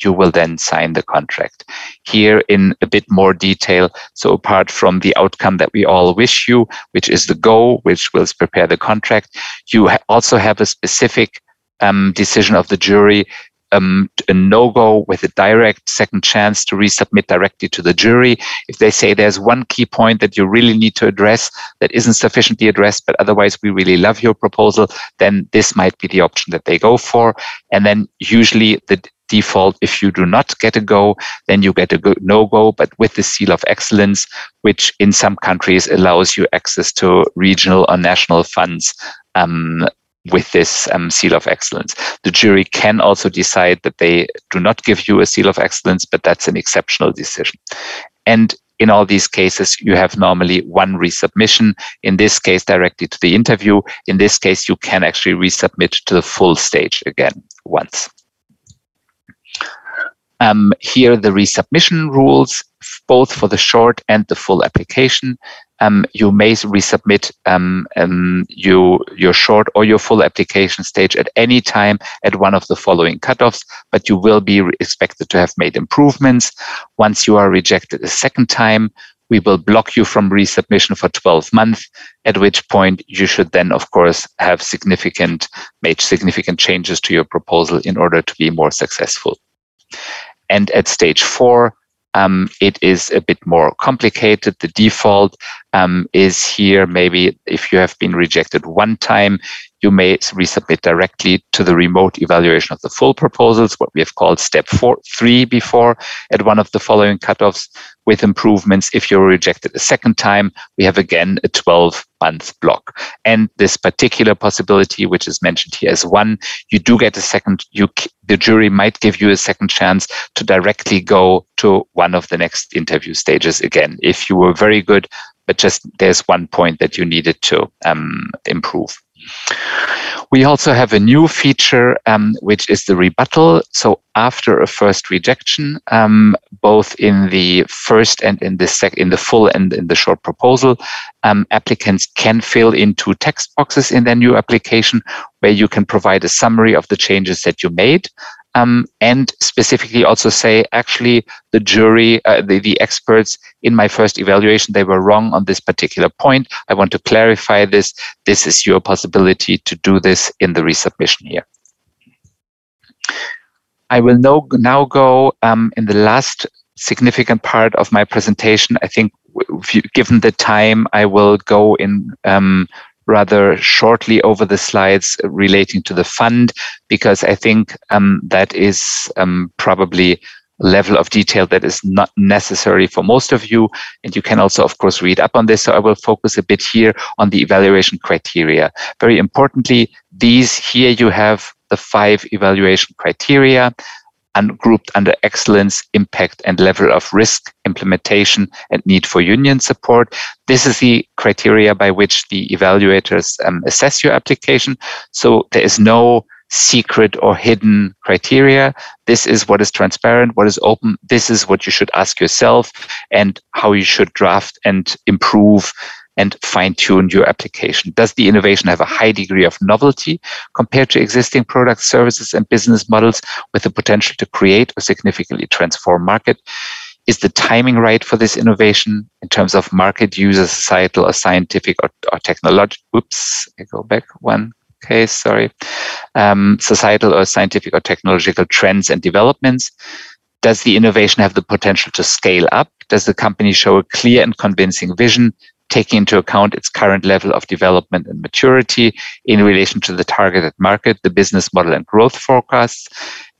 you will then sign the contract. Here in a bit more detail, so apart from the outcome that we all wish you, which is the go, which will prepare the contract, you also have a specific decision of the jury, a no-go with a direct second chance to resubmit directly to the jury. If they say there's 1 key point that you really need to address that isn't sufficiently addressed, but otherwise we really love your proposal, then this might be the option that they go for. And then usually the default, if you do not get a go, then you get a no-go, but with the seal of excellence, which in some countries allows you access to regional or national funds with this seal of excellence. The jury can also decide that they do not give you a seal of excellence, but that's an exceptional decision. And in all these cases, you have normally 1 resubmission, in this case directly to the interview. In this case, you can actually resubmit to the full stage again once. Here the resubmission rules, both for the short and the full application. You may resubmit your short or your full application stage at any time at one of the following cutoffs, but you will be expected to have made improvements. Once you are rejected a second time, we will block you from resubmission for 12 months, at which point you should then, of course, have made significant changes to your proposal in order to be more successful. And at stage 4, it is a bit more complicated. The default is here, maybe if you have been rejected 1 time, you may resubmit directly to the remote evaluation of the full proposals, what we have called step 3 before, at one of the following cutoffs with improvements. If you're rejected a second time, we have again a 12-month block. And this particular possibility, which is mentioned here as one, you do get a second, the jury might give you a second chance to directly go to one of the next interview stages again, if you were very good, but just there's one point that you needed to improve. We also have a new feature, which is the rebuttal. So after a first rejection, both in the first and in the full and in the short proposal, applicants can fill in 2 text boxes in their new application where you can provide a summary of the changes that you made. And specifically also say, actually, the jury, the experts in my first evaluation, they were wrong on this particular point. I want to clarify this. This is your possibility to do this in the resubmission here. I will now go in the last significant part of my presentation. I think, given the time, I will go in rather shortly over the slides relating to the fund, because I think that is probably a level of detail that is not necessary for most of you. And you can also, of course, read up on this. So I will focus a bit here on the evaluation criteria. Very importantly, these here you have the 5 evaluation criteria, and grouped under excellence, impact, and level of risk, implementation, and need for union support. This is the criteria by which the evaluators assess your application. So there is no secret or hidden criteria. This is what is transparent, what is open. This is what you should ask yourself and how you should draft and improve and fine-tune your application. Does the innovation have a high degree of novelty compared to existing products, services, and business models with the potential to create or significantly transform market? Is the timing right for this innovation in terms of market, user, societal, or scientific or technological? Oops, I go back one case, sorry. Societal or scientific or technological trends and developments. Does the innovation have the potential to scale up? Does the company show a clear and convincing vision, taking into account its current level of development and maturity in relation to the targeted market, the business model, and growth forecasts?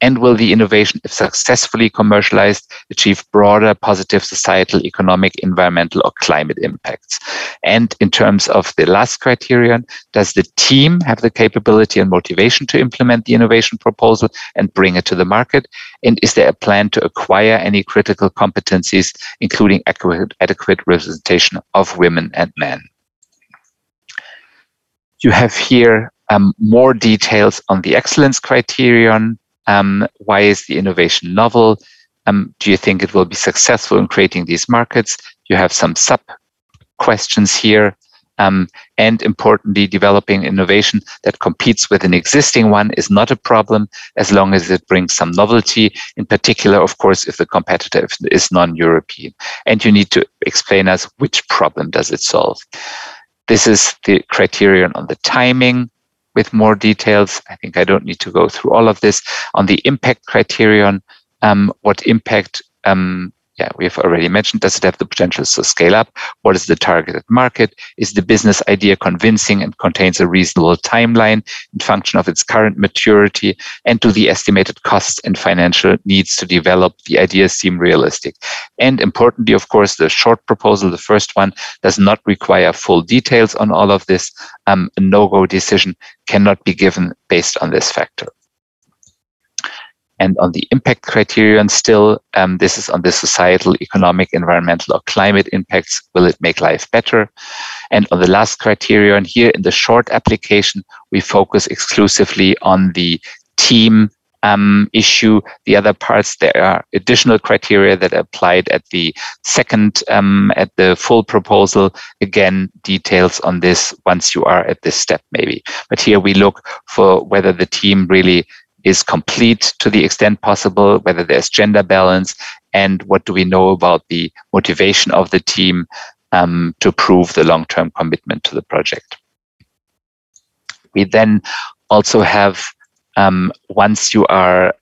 And will the innovation, if successfully commercialized, achieve broader positive societal, economic, environmental, or climate impacts? And in terms of the last criterion, does the team have the capability and motivation to implement the innovation proposal and bring it to the market? And is there a plan to acquire any critical competencies, including adequate representation of women and men? You have here more details on the excellence criterion. Why is the innovation novel? Do you think it will be successful in creating these markets? You have some sub-questions here. And importantly, developing innovation that competes with an existing one is not a problem as long as it brings some novelty, in particular, of course, if the competitor is non-European. And you need to explain us which problem does it solve. This is the criterion on the timing, with more details. I think I don't need to go through all of this. On the impact criterion, what impact, we have already mentioned, does it have the potential to scale up? What is the targeted market? Is the business idea convincing and contains a reasonable timeline in function of its current maturity? And do the estimated costs and financial needs to develop the ideas seem realistic? And importantly, of course, the short proposal, the first one, does not require full details on all of this. A no-go decision cannot be given based on this factor. And on the impact criterion still, this is on the societal, economic, environmental, or climate impacts. Will it make life better? And on the last criterion here in the short application, we focus exclusively on the team issue. The other parts, there are additional criteria that are applied at the second, at the full proposal. Again, details on this once you are at this step maybe. But here we look for whether the team really is complete to the extent possible, whether there's gender balance, and what do we know about the motivation of the team to prove the long-term commitment to the project. We then also have, once you are,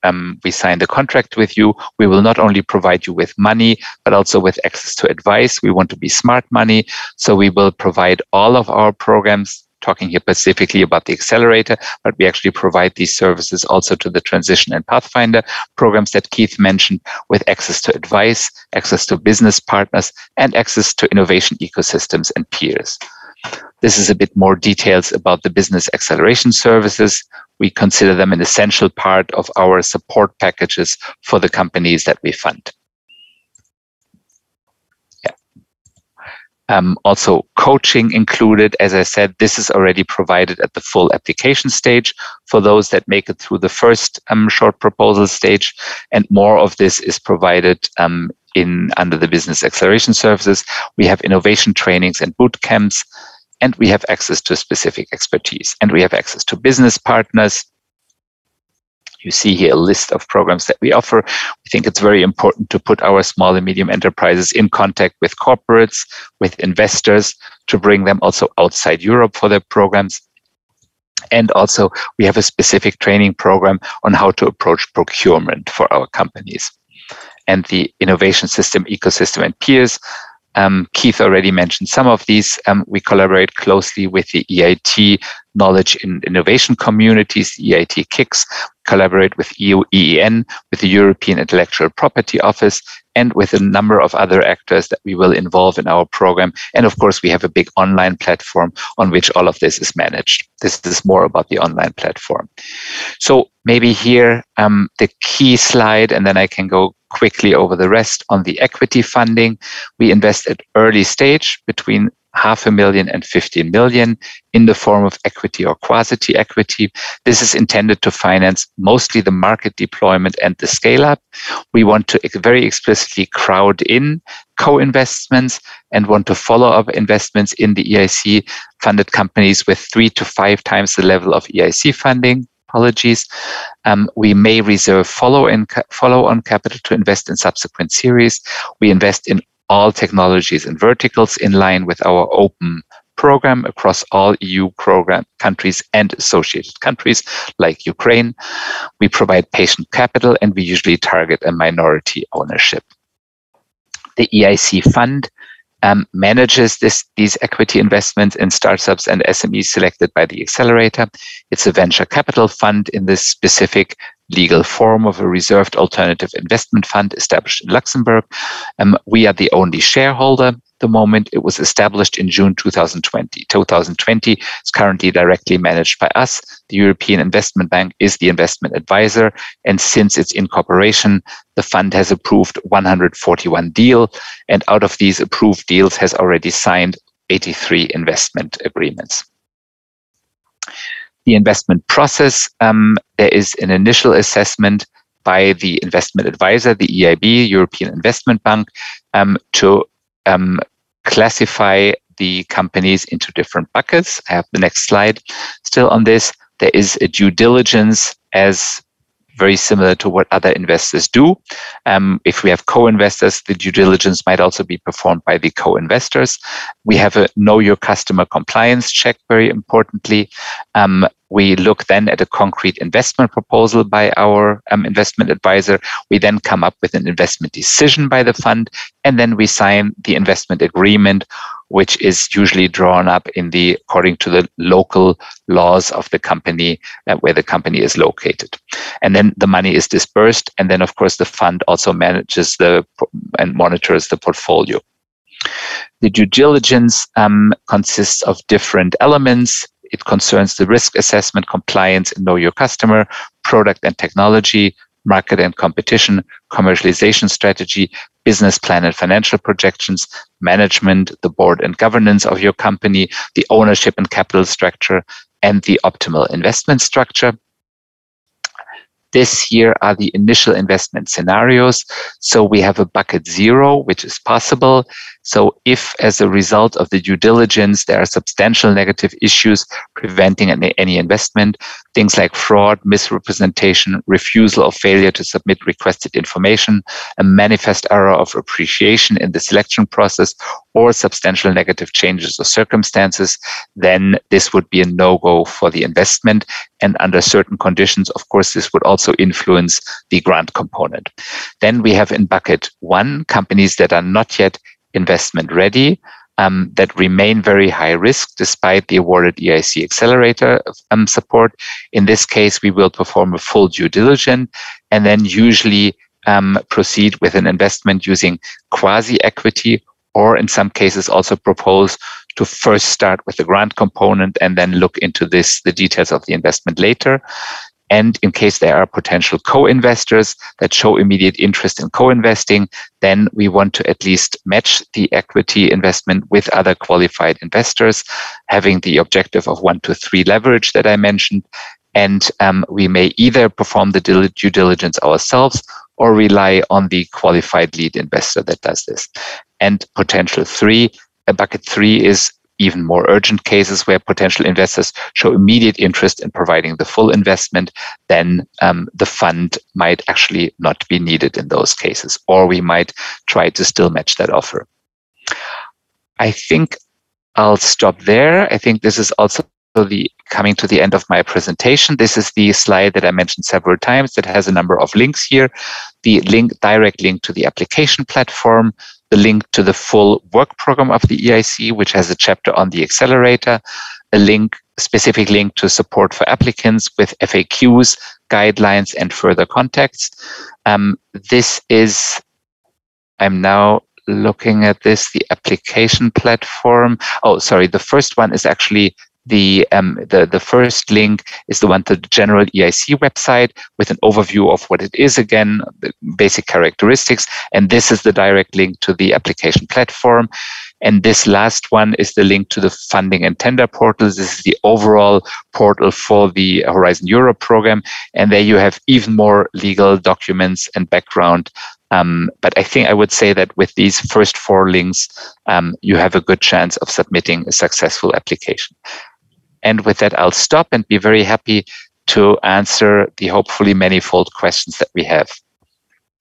we sign the contract with you, we will not only provide you with money, but also with access to advice. We want to be smart money, so we will provide all of our programs talking here specifically about the Accelerator, but we actually provide these services also to the Transition and Pathfinder programs that Keith mentioned, with access to advice, access to business partners, and access to innovation ecosystems and peers. This is a bit more details about the business acceleration services. We consider them an essential part of our support packages for the companies that we fund. Also coaching included. As I said, this is already provided at the full application stage for those that make it through the first short proposal stage, and more of this is provided under the business acceleration services. We have innovation trainings and boot camps, and we have access to specific expertise, and we have access to business partners. You see here a list of programs that we offer. We think it's very important to put our small and medium enterprises in contact with corporates, with investors, to bring them also outside Europe for their programs. And also, we have a specific training program on how to approach procurement for our companies. And the innovation system, ecosystem, and peers. Keith already mentioned some of these. We collaborate closely with the EIT Knowledge and Innovation Communities, EIT KICS, collaborate with EEN, with the European Intellectual Property Office, and with a number of other actors that we will involve in our program. And of course, we have a big online platform on which all of this is managed. This is more about the online platform. So maybe here, the key slide, and then I can go quickly over the rest. On the equity funding, we invest at early stage between $500,000 and $15 million in the form of equity or quasi-equity. This is intended to finance mostly the market deployment and the scale-up. We want to very explicitly crowd in co-investments and want to follow up investments in the EIC funded companies with 3 to 5 times the level of EIC funding. We may reserve follow-on capital to invest in subsequent series. We invest in all technologies and verticals in line with our open program across all EU program countries and associated countries like Ukraine. We provide patient capital, and we usually target a minority ownership. The EIC Fund manages these equity investments in startups and SMEs selected by the Accelerator. It's a venture capital fund in this specific legal form of a reserved alternative investment fund established in Luxembourg. We are the only shareholder. The moment it was established in June 2020. 2020 is currently directly managed by us. The European Investment Bank is the investment advisor, and since its incorporation, the fund has approved 141 deals, and out of these approved deals has already signed 83 investment agreements. The investment process, there is an initial assessment by the investment advisor, the EIB, European Investment Bank, to classify the companies into different buckets. I have the next slide still on this. There is a due diligence as very similar to what other investors do. If we have co-investors, the due diligence might also be performed by the co-investors. We have a know your customer compliance check, very importantly. We look then at a concrete investment proposal by our investment advisor. We then come up with an investment decision by the fund, and then we sign the investment agreement, which is usually drawn up according to the local laws of the company where the company is located. And then the money is dispersed, and then of course the fund also manages and monitors the portfolio. The due diligence consists of different elements. It concerns the risk assessment, compliance, and know your customer, product and technology, market and competition, commercialization strategy, business plan and financial projections, management, the board and governance of your company, the ownership and capital structure, and the optimal investment structure. This here are the initial investment scenarios. So we have a bucket 0, which is possible. So if as a result of the due diligence, there are substantial negative issues preventing any investment, things like fraud, misrepresentation, refusal or failure to submit requested information, a manifest error of appreciation in the selection process, or substantial negative changes or circumstances, then this would be a no-go for the investment. And under certain conditions, of course, this would also influence the grant component. Then we have in bucket 1 companies that are not yet investment ready. that remain very high risk despite the awarded EIC Accelerator support. In this case, we will perform a full due diligence and then usually proceed with an investment using quasi-equity, or in some cases also propose to first start with the grant component and then look into the details of the investment later. And in case there are potential co-investors that show immediate interest in co-investing, then we want to at least match the equity investment with other qualified investors, having the objective of 1-to-3 leverage that I mentioned. And we may either perform the due diligence ourselves or rely on the qualified lead investor that does this. And potential 3, bucket 3 is even more urgent cases where potential investors show immediate interest in providing the full investment. Then the fund might actually not be needed in those cases, or we might try to still match that offer. I think I'll stop there. I think this is also coming to the end of my presentation. This is the slide that I mentioned several times that has a number of links here. The direct link to the application platform, the link to the full work program of the EIC, which has a chapter on the accelerator, a specific link to support for applicants with FAQs, guidelines, and further contacts. I'm now looking at this, the application platform. Oh, sorry, the first one is actually the first link is the one to the general EIC website with an overview of what it is, again, the basic characteristics. And this is the direct link to the application platform. And this last one is the link to the funding and tender portals. This is the overall portal for the Horizon Europe program. And there you have even more legal documents and background. But I think I would say that with these first 4 links, you have a good chance of submitting a successful application. And with that, I'll stop and be very happy to answer the hopefully manifold questions that we have.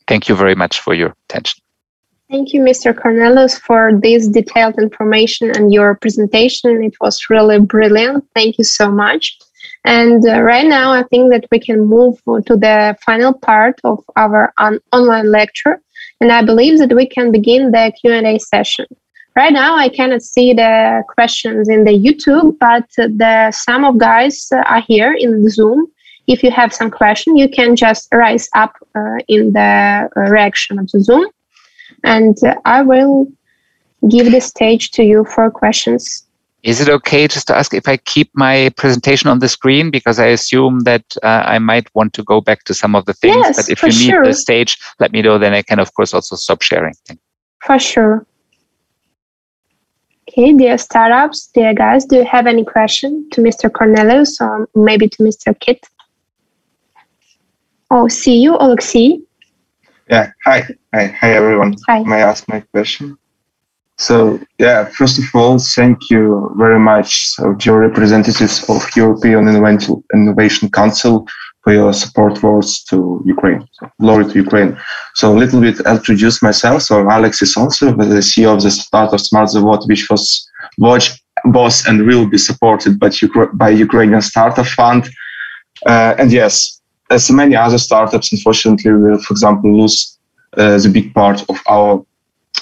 Thank you very much for your attention. Thank you, Mr. Cornelius, for this detailed information and your presentation. It was really brilliant. Thank you so much. And right now, I think that we can move to the final part of our online lecture. And I believe that we can begin the Q&A session. Right now, I cannot see the questions in the YouTube, but some of guys are here in the Zoom. If you have some question, you can just rise up in the reaction of the Zoom. And I will give the stage to you for questions. Is it okay just to ask if I keep my presentation on the screen? Because I assume that I might want to go back to some of the things. Yes, but if you need the stage, let me know. Then I can, of course, also stop sharing. For sure. Okay, dear startups, dear guys, do you have any question to Mr. Cornelius or maybe to Mr. Kit? Oh, see you, Alexei. Yeah, hi everyone. Hi. May I ask my question? So, yeah, first of all, thank you very much, dear representatives of European Innovation Council, for your support words to Ukraine. So, glory to Ukraine. So, a little bit introduce myself. So, I'm Alex Isoncev, the CEO of the startup Smart Zavod, which was and will be supported by Ukrainian Startup Fund. And yes, as many other startups, unfortunately, we will, for example, lose the big part of our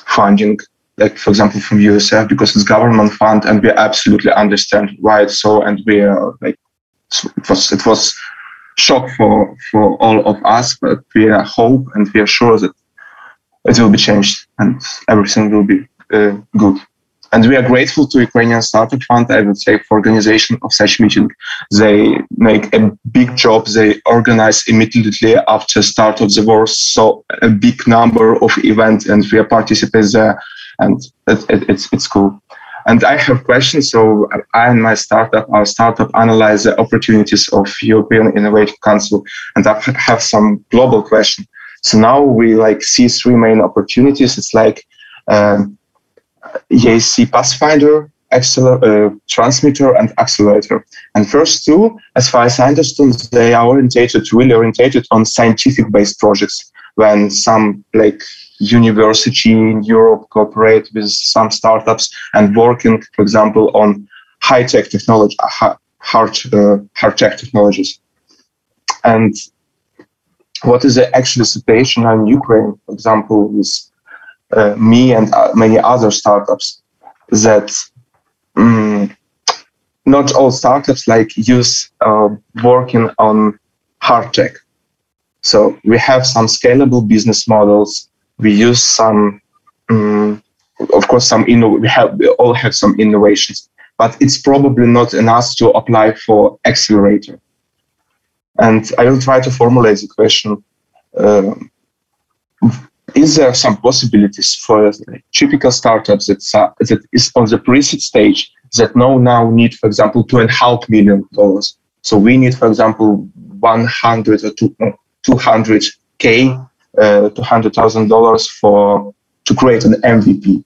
funding, like, for example, from USF, because it's government fund, and we absolutely understand why it's so. And we are like, it was shock for all of us, but we are hope and we are sure that it will be changed and everything will be good. And we are grateful to Ukrainian Startup Fund, I would say, for organization of such meeting. They make a big job. They organize immediately after start of the war, so a big number of events, and we are participants there, and it's cool. And I have questions. So I and our startup analyze the opportunities of European Innovation Council, and I have some global question. So now we see 3 main opportunities. It's like EIC Pathfinder, Transmitter, and Accelerator. And first 2, as far as I understand, they are really orientated on scientific-based projects, when some university in Europe cooperate with some startups and working, for example, on high-tech technology, hard-tech technologies. And what is the actual situation in Ukraine, for example, with me and many other startups? that not all startups use working on hard tech. So we have some scalable business models. We use some, of course, we all have some innovations, but it's probably not enough to apply for Accelerator. And I will try to formulate the question. Is there some possibilities for typical startups that is on the pre-seed stage that now need, for example, $2.5 million? So we need, for example, 100 or 200K, $200,000 to create an MVP.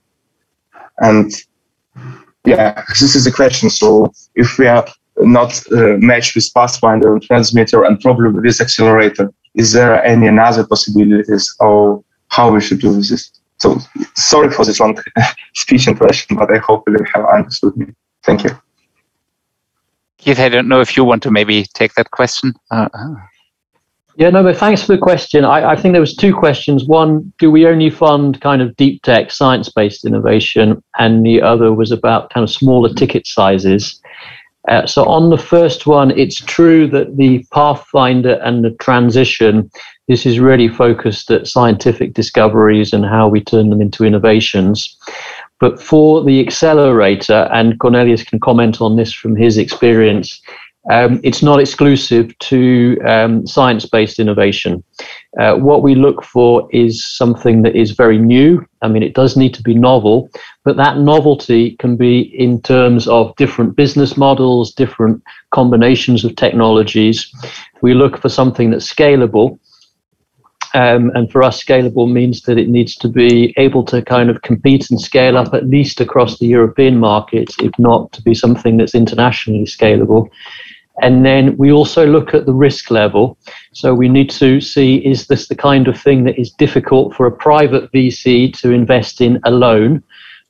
And yeah, this is the question. So if we are not matched with Pathfinder and Transmitter and probably with this Accelerator, is there any other possibilities or how we should do this? So sorry for this long speech and question, but I hope you have understood me. Thank you. Keith, I don't know if you want to maybe take that question. Yeah, no, but thanks for the question. I think there was two questions. One, do we only fund kind of deep tech, science-based innovation? And the other was about kind of smaller ticket sizes. So on the first one, it's true that the Pathfinder and the transition, this is really focused at scientific discoveries and how we turn them into innovations. But for the Accelerator, and Cornelius can comment on this from his experience, it's not exclusive to science-based innovation. What we look for is something that is very new. I mean, it does need to be novel, but that novelty can be in terms of different business models, different combinations of technologies. We look for something that's scalable. And for us, scalable means that it needs to be able to kind of compete and scale up at least across the European market, if not to be something that's internationally scalable. And then we also look at the risk level. So we need to see, is this the kind of thing that is difficult for a private VC to invest in alone?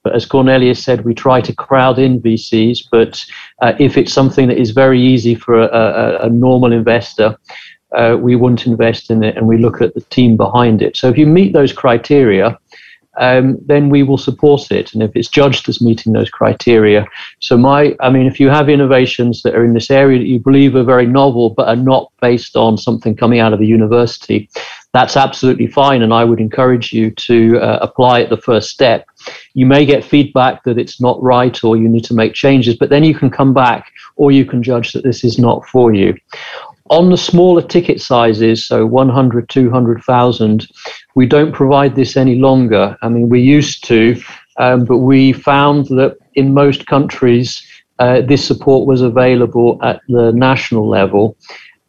But as Cornelius said, we try to crowd in VCs. But if it's something that is very easy for a normal investor, we won't invest in it, and we look at the team behind it. So if you meet those criteria, then we will support it. And if it's judged as meeting those criteria. So if you have innovations that are in this area that you believe are very novel, but are not based on something coming out of a university, that's absolutely fine. And I would encourage you to apply at the first step. You may get feedback that it's not right or you need to make changes, but then you can come back or you can judge that this is not for you. On the smaller ticket sizes, so 100, 200,000, we don't provide this any longer. I mean, we used to, but we found that in most countries, this support was available at the national level.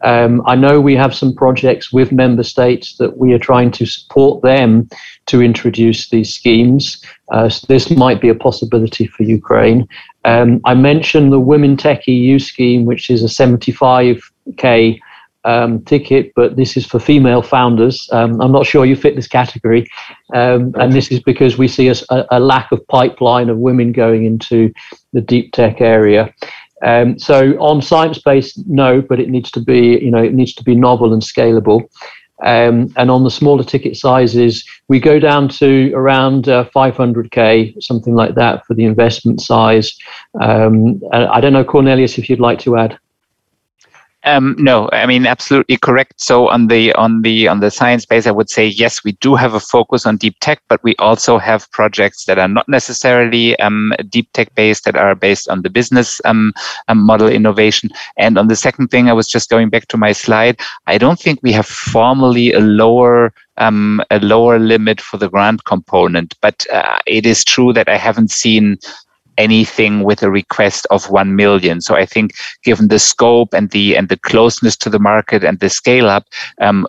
I know we have some projects with member states that we are trying to support them to introduce these schemes. So this might be a possibility for Ukraine. I mentioned the Women Tech EU scheme, which is a 75K ticket, but this is for female founders. I'm not sure you fit this category. And this is because we see a lack of pipeline of women going into the deep tech area. So on science-based, no, but it needs to be, it needs to be novel and scalable. And on the smaller ticket sizes, we go down to around 500K, something like that for the investment size. I don't know, Cornelius, if you'd like to add. No, I mean, absolutely correct. So on the science base, I would say, yes, we do have a focus on deep tech, but we also have projects that are not necessarily deep tech based, that are based on the business model innovation. And on the second thing, I was just going back to my slide. I don't think we have formally a lower limit for the grant component, but it is true that I haven't seen anything with a request of 1 million. So I think given the scope and the closeness to the market and the scale up,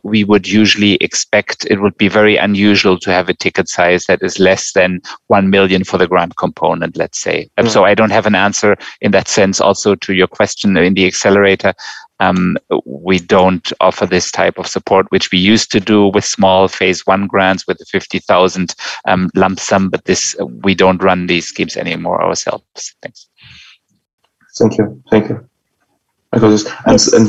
we would usually expect, it would be very unusual to have a ticket size that is less than 1 million for the grant component, let's say. So I don't have an answer in that sense. Also to your question in the Accelerator, we don't offer this type of support, which we used to do with small phase 1 grants with a 50,000 lump sum, but we don't run these schemes anymore ourselves. Thanks. Thank you. I got this. And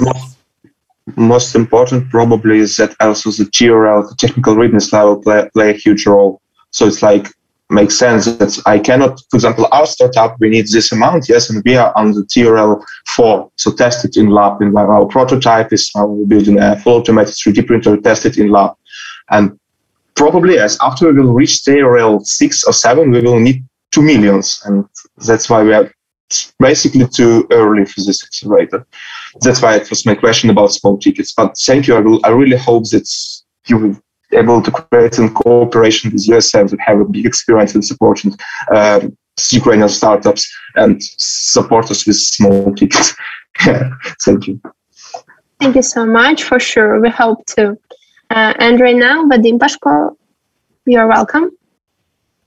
most important probably is that also the TRL, the technical readiness level, play a huge role. So it's like makes sense that I cannot, for example, our startup, we need this amount, yes, and we are on the TRL 4, so tested in lab. In our prototype is now we're building a full automated 3D printer, tested in lab. And probably as after we will reach TRL 6 or 7, we will need 2 million. And that's why we are basically too early for this accelerator. That's why it was my question about small tickets. But thank you. I really hope that you will able to create in cooperation with USF that have a big experience in supporting Ukrainian startups and support us with small tickets. Thank you. Thank you so much. For sure, we hope to. And right now, Vadim Pashko, you're welcome.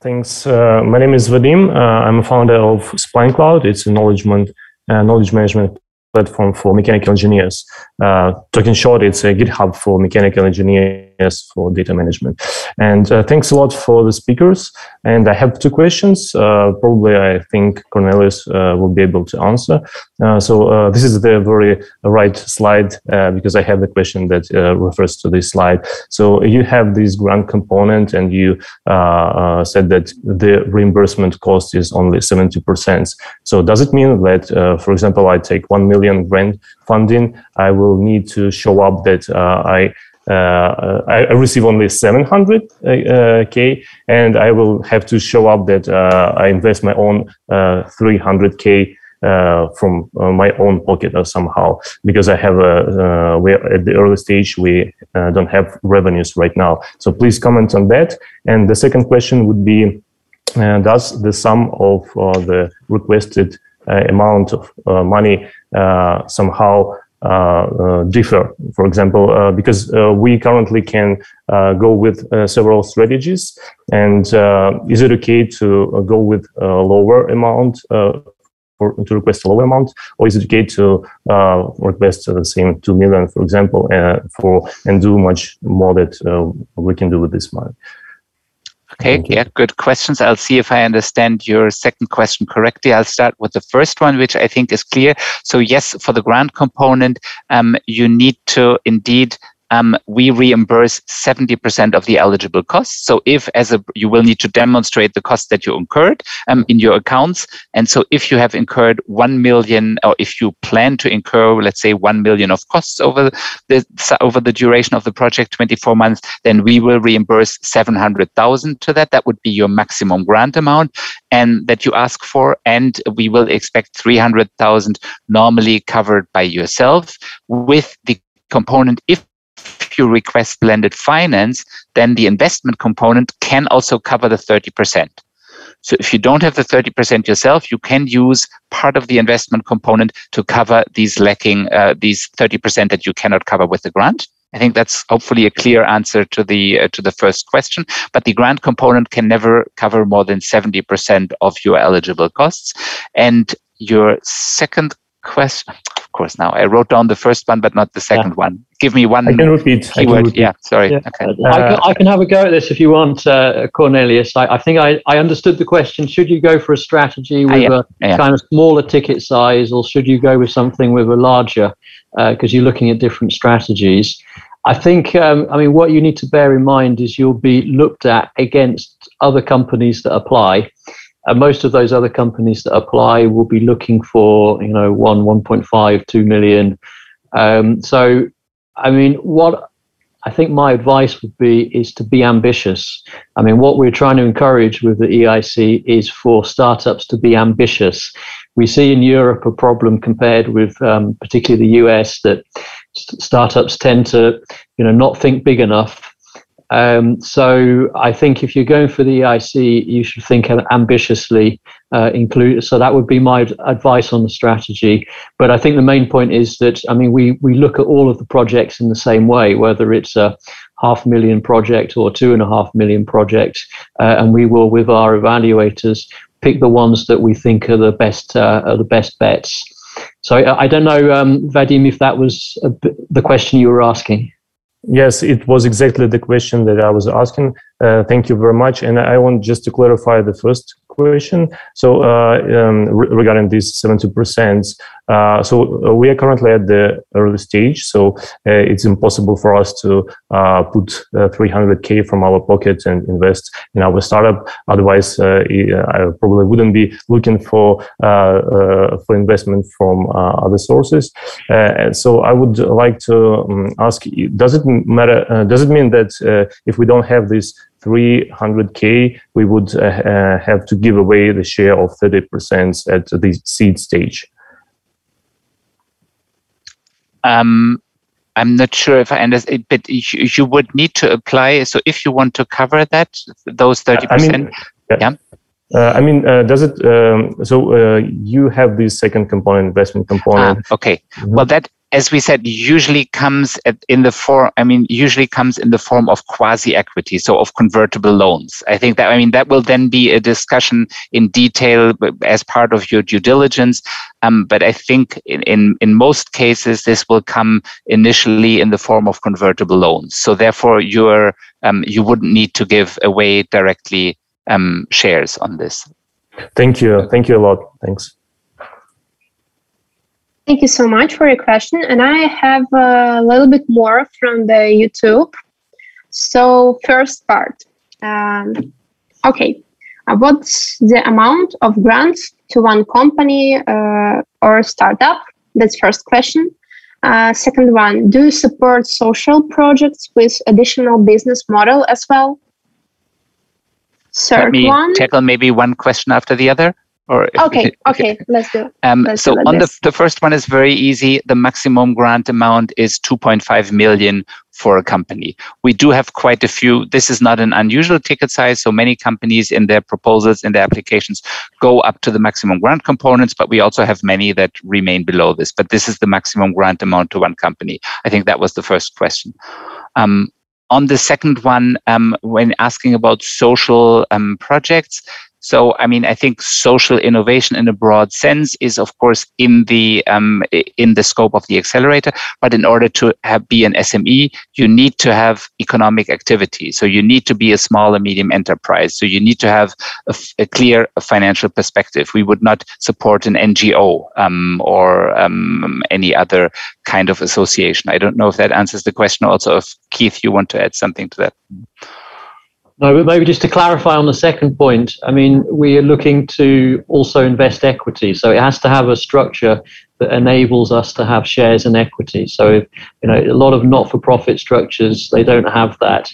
Thanks. My name is Vadim. I'm a founder of Spline Cloud. It's a knowledge management platform for mechanical engineers. Talking short, it's a GitHub for mechanical engineers for data management. And thanks a lot for the speakers. And I have 2 questions. Probably I think Cornelius will be able to answer. So this is the very right slide because I have the question that refers to this slide. So you have this grant component and you said that the reimbursement cost is only 70%. So does it mean that, for example, I take 1 million grant funding, I will need to show up that I receive only 700K, and I will have to show up that I invest my own 300K from my own pocket or somehow, because I have we're at the early stage, we don't have revenues right now. So please comment on that. And the second question would be, does the sum of the requested amount of money somehow differ? For example, because we currently can go with several strategies, and is it okay to go with a lower amount or to request a lower amount, or is it okay to request the same 2 million, for example, and do much more that we can do with this money? Okay, yeah, good questions. I'll see if I understand your second question correctly. I'll start with the first one, which I think is clear. So yes, for the grant component, you need to indeed we reimburse 70% of the eligible costs. So if you will need to demonstrate the costs that you incurred in your accounts. And so if you have incurred 1 million, or if you plan to incur, let's say 1 million of costs over the duration of the project, 24 months, then we will reimburse 700,000 to that. That would be your maximum grant amount and that you ask for. And we will expect 300,000 normally covered by yourself. With the component, if you request blended finance, then the investment component can also cover the 30%. So if you don't have the 30% yourself, you can use part of the investment component to cover these lacking, these 30% that you cannot cover with the grant. I think that's hopefully a clear answer to the first question. But the grant component can never cover more than 70% of your eligible costs. And your second question, of course, now I wrote down the first one, but not the second one. Give me one. I can repeat. Keyword. Yeah, sorry. Yeah. Okay. I can have a go at this if you want, Cornelius. I think I understood the question. Should you go for a strategy with a kind of smaller ticket size, or should you go with something with a larger? Because you're looking at different strategies. I think, what you need to bear in mind is you'll be looked at against other companies that apply. And most of those other companies that apply will be looking for, 1.5, 2 million. What I think my advice would be is to be ambitious. What we're trying to encourage with the EIC is for startups to be ambitious. We see in Europe a problem compared with particularly the US that startups tend to, not think big enough. So I think if you're going for the EIC, you should think ambitiously. So that would be my advice on the strategy. But I think the main point is that, we look at all of the projects in the same way, whether it's a 500,000 project or 2.5 million project, and we will, with our evaluators, pick the ones that we think are the best bets. So I don't know, Vadim, if that was the question you were asking. Yes, it was exactly the question that I was asking. Thank you very much. And I want just to clarify the first question. So regarding these 70%, so we are currently at the early stage, so it's impossible for us to put 300K from our pocket and invest in our startup. Otherwise, I probably wouldn't be looking for investment from other sources. So I would like to ask, does it matter? Does it mean that if we don't have this 300K, we would have to give away the share of 30% at the seed stage? I'm not sure if I understand, but you would need to apply. So if you want to cover that, those 30%, does it? You have this second component, investment component. Okay. Mm-hmm. Well, that, as we said, usually comes in the form of quasi-equity, so of convertible loans. I think that, that will then be a discussion in detail as part of your due diligence. But I think in most cases, this will come initially in the form of convertible loans. So therefore, you wouldn't need to give away directly shares on this. Thank you. Thank you a lot. Thanks. Thank you so much for your question. And I have a little bit more from the YouTube. So first part. What's the amount of grants to one company or startup? That's first question. Second one, do you support social projects with additional business model as well? Let me tackle maybe one question after the other. Okay, let's do it. So on the first one is very easy. The maximum grant amount is 2.5 million for a company. We do have quite a few. This is not an unusual ticket size. So many companies in their proposals, in their applications, go up to the maximum grant components, but we also have many that remain below this. But this is the maximum grant amount to one company. I think that was the first question. On the second one, when asking about social projects, so, I think social innovation in a broad sense is, of course, in the scope of the accelerator. But in order to be an SME, you need to have economic activity. So you need to be a small and medium enterprise. So you need to have a clear financial perspective. We would not support an NGO or any other kind of association. I don't know if that answers the question. Also, if Keith, you want to add something to that. No, but maybe just to clarify on the second point, we are looking to also invest equity. So it has to have a structure that enables us to have shares and equity. So, a lot of not-for-profit structures, they don't have that.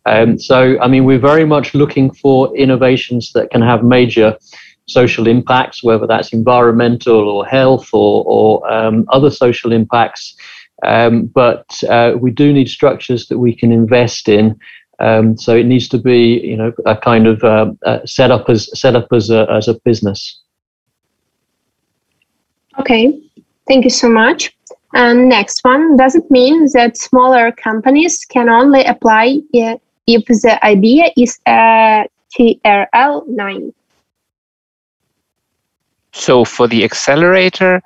We're very much looking for innovations that can have major social impacts, whether that's environmental or health or other social impacts. But we do need structures that we can invest in. So it needs to be, a kind of set up as a business. Okay, thank you so much. And next one, does it mean that smaller companies can only apply if the idea is a TRL 9? So for the accelerator,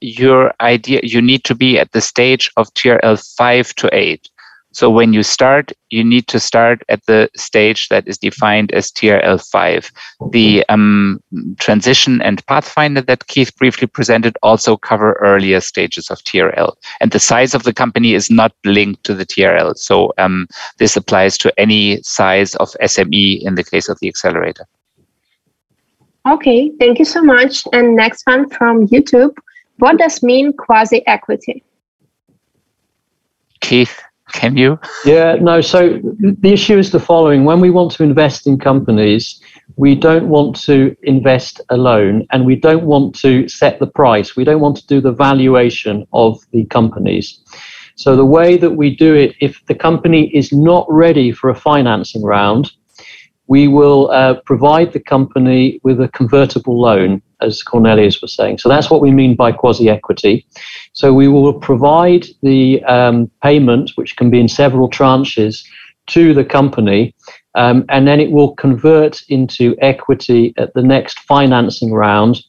your idea, you need to be at the stage of TRL 5 to 8. So when you start, you need to start at the stage that is defined as TRL 5. The transition and pathfinder that Keith briefly presented also cover earlier stages of TRL. And the size of the company is not linked to the TRL. So this applies to any size of SME in the case of the accelerator. Okay, thank you so much. And next one from YouTube. What does mean quasi-equity? Keith? Can you? Yeah, no. So the issue is the following. When we want to invest in companies, we don't want to invest alone and we don't want to set the price. We don't want to do the valuation of the companies. So the way that we do it, if the company is not ready for a financing round, we will provide the company with a convertible loan, as Cornelius was saying. So that's what we mean by quasi-equity. So we will provide the payment, which can be in several tranches, to the company, and then it will convert into equity at the next financing round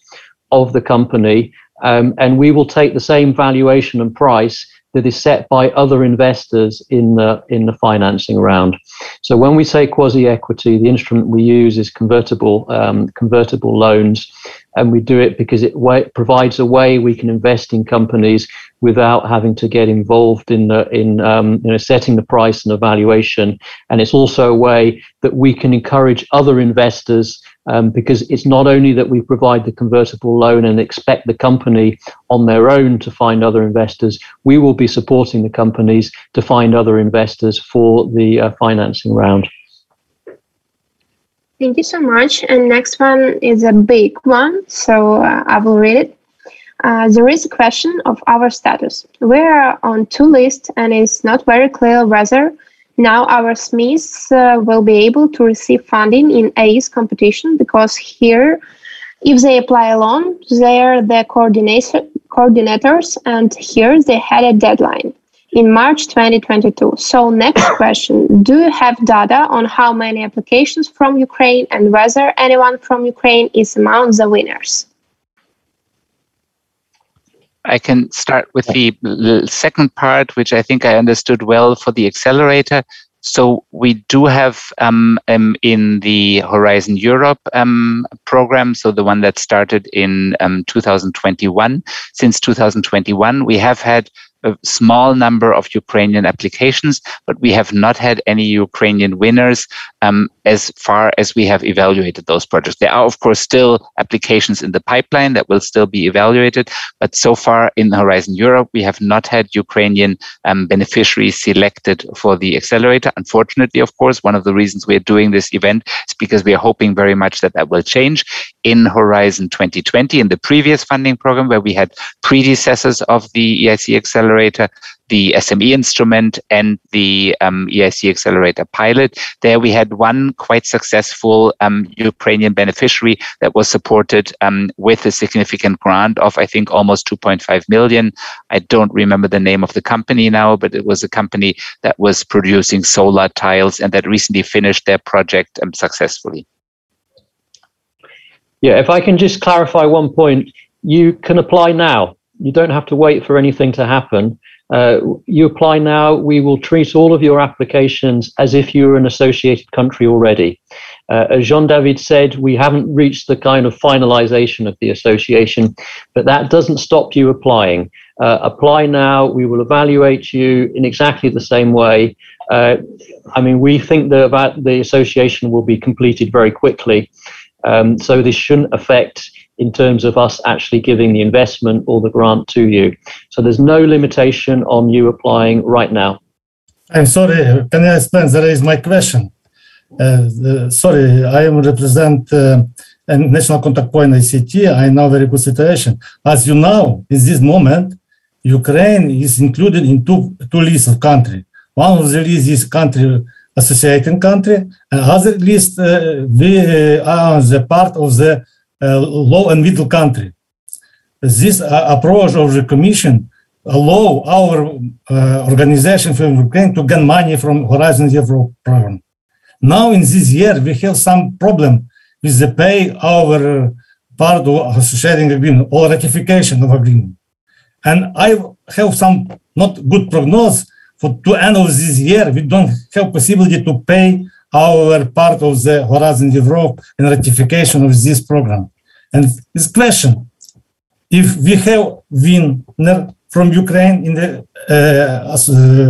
of the company, and we will take the same valuation and price that is set by other investors in the financing round. So when we say quasi-equity, the instrument we use is convertible loans, and we do it because it provides a way we can invest in companies without having to get involved in setting the price and the valuation. And it's also a way that we can encourage other investors, because it's not only that we provide the convertible loan and expect the company on their own to find other investors, we will be supporting the companies to find other investors for the financing round. Thank you so much. And next one is a big one, so I will read it. There is a question of our status. We are on two lists, and it's not very clear whether now our SMEs will be able to receive funding in ACE competition, because here, if they apply alone, they are the coordinators, and here they had a deadline in March 2022. So next question, do you have data on how many applications from Ukraine and whether anyone from Ukraine is among the winners? I can start with the second part, which I think I understood well for the accelerator. So we do have in the Horizon Europe program, so the one that started in 2021. Since 2021, we have had a small number of Ukrainian applications, but we have not had any Ukrainian winners as far as we have evaluated those projects. There are, of course, still applications in the pipeline that will still be evaluated, but so far in Horizon Europe, we have not had Ukrainian beneficiaries selected for the accelerator. Unfortunately, of course, one of the reasons we're doing this event is because we are hoping very much that that will change. In Horizon 2020, in the previous funding program, where we had predecessors of the EIC Accelerator, the SME instrument and the EIC Accelerator pilot, there we had one quite successful Ukrainian beneficiary that was supported with a significant grant of, I think, almost 2.5 million. I don't remember the name of the company now, but it was a company that was producing solar tiles and that recently finished their project successfully. Yeah, if I can just clarify one point, you can apply now. You don't have to wait for anything to happen. You apply now, we will treat all of your applications as if you're an associated country already. As Jean-David said, we haven't reached the kind of finalization of the association, but that doesn't stop you applying. Apply now, we will evaluate you in exactly the same way. I mean, we think that the association will be completed very quickly. So this shouldn't affect in terms of us actually giving the investment or the grant to you. So there's no limitation on you applying right now. I'm sorry, can I explain? There is my question. Sorry, I am represent National Contact Point ICT. I know very good situation. As you know, in this moment, Ukraine is included in two lists of country. One of the lists is country associated country, and other list we are the part of the low and middle country. This approach of the Commission allow our organization from Ukraine to gain money from Horizon Europe program. Now in this year we have some problem with the pay our part of associating agreement or ratification of agreement. And I have some not good prognosis for to end of this year. We don't have possibility to pay our part of the Horizon Europe in ratification of this program. And this question, if we have winner from Ukraine in the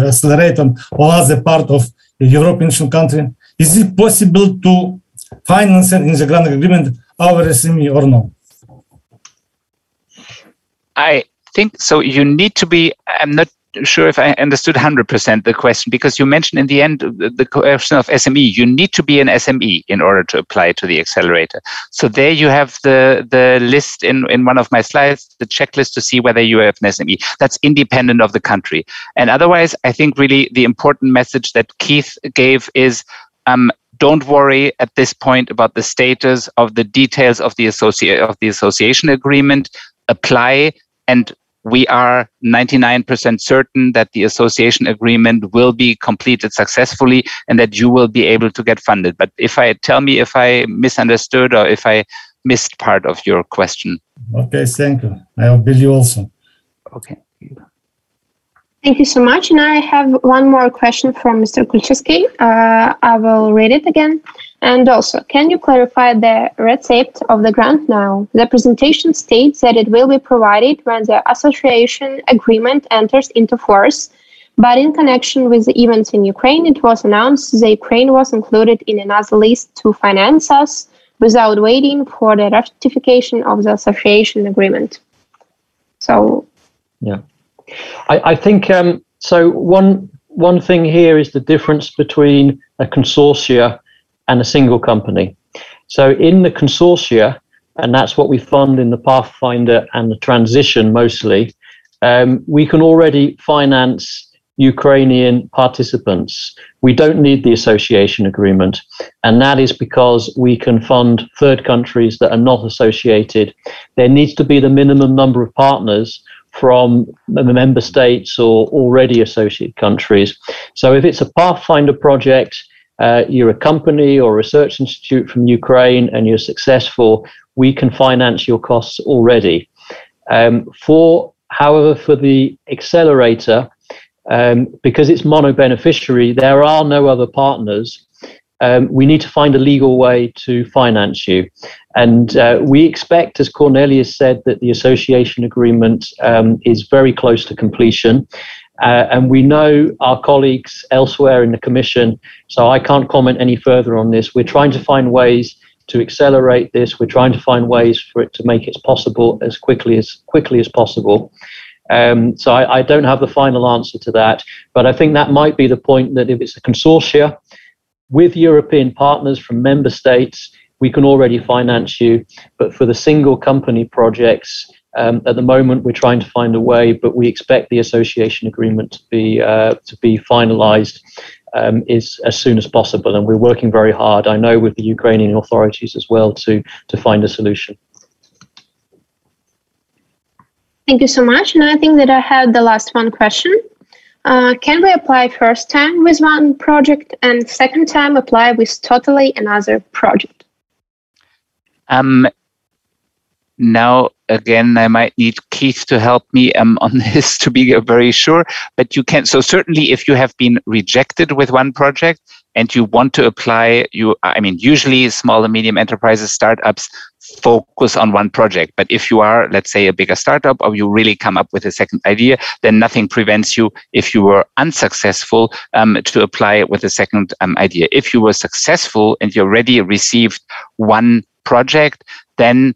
accelerator or other part of a European country, is it possible to finance in the grant agreement our SME or no? I think so. You need to be, I'm not sure if I understood 100% the question, because you mentioned in the end the question of SME. You need to be an SME in order to apply to the accelerator. So there you have the list in one of my slides, the checklist to see whether you have an SME. That's independent of the country. And otherwise, I think really the important message that Keith gave is don't worry at this point about the status of the details of the association agreement. Apply, and we are 99% certain that the association agreement will be completed successfully and that you will be able to get funded. But tell me if I misunderstood or if I missed part of your question. Okay, thank you. I will believe also. Okay. Thank you so much. And I have one more question from Mr. Kulczewski. I will read it again. And also, can you clarify the receipt of the grant now? The presentation states that it will be provided when the association agreement enters into force. But in connection with the events in Ukraine, it was announced that Ukraine was included in another list to finance us without waiting for the ratification of the association agreement. So, yeah. I think so. One thing here is the difference between a consortia and a single company. So in the consortia, and that's what we fund in the Pathfinder and the transition mostly, we can already finance Ukrainian participants. We don't need the association agreement, and that is because we can fund third countries that are not associated. There needs to be the minimum number of partners from the member states or already associated countries. So if it's a Pathfinder project, you're a company or research institute from Ukraine and you're successful, we can finance your costs already. However, for the accelerator, because it's mono-beneficiary, there are no other partners. We need to find a legal way to finance you. And we expect, as Cornelius said, that the association agreement is very close to completion. And we know our colleagues elsewhere in the Commission, so I can't comment any further on this. We're trying to find ways to accelerate this. We're trying to find ways for it to make it possible as quickly as possible. So I don't have the final answer to that, but I think that might be the point, that if it's a consortia with European partners from member states, we can already finance you. But for the single company projects, at the moment, we're trying to find a way, but we expect the association agreement to be finalized as soon as possible. And we're working very hard, I know, with the Ukrainian authorities as well to find a solution. thank you so much. And I think that I have the last one question. Can we apply first time with one project and second time apply with totally another project? Now, again, I might need Keith to help me on this to be very sure, but you can. So certainly if you have been rejected with one project and you want to apply, usually small and medium enterprises, startups focus on one project. But if you are, let's say, a bigger startup, or you really come up with a second idea, then nothing prevents you, if you were unsuccessful, to apply with a second idea. If you were successful and you already received one project, then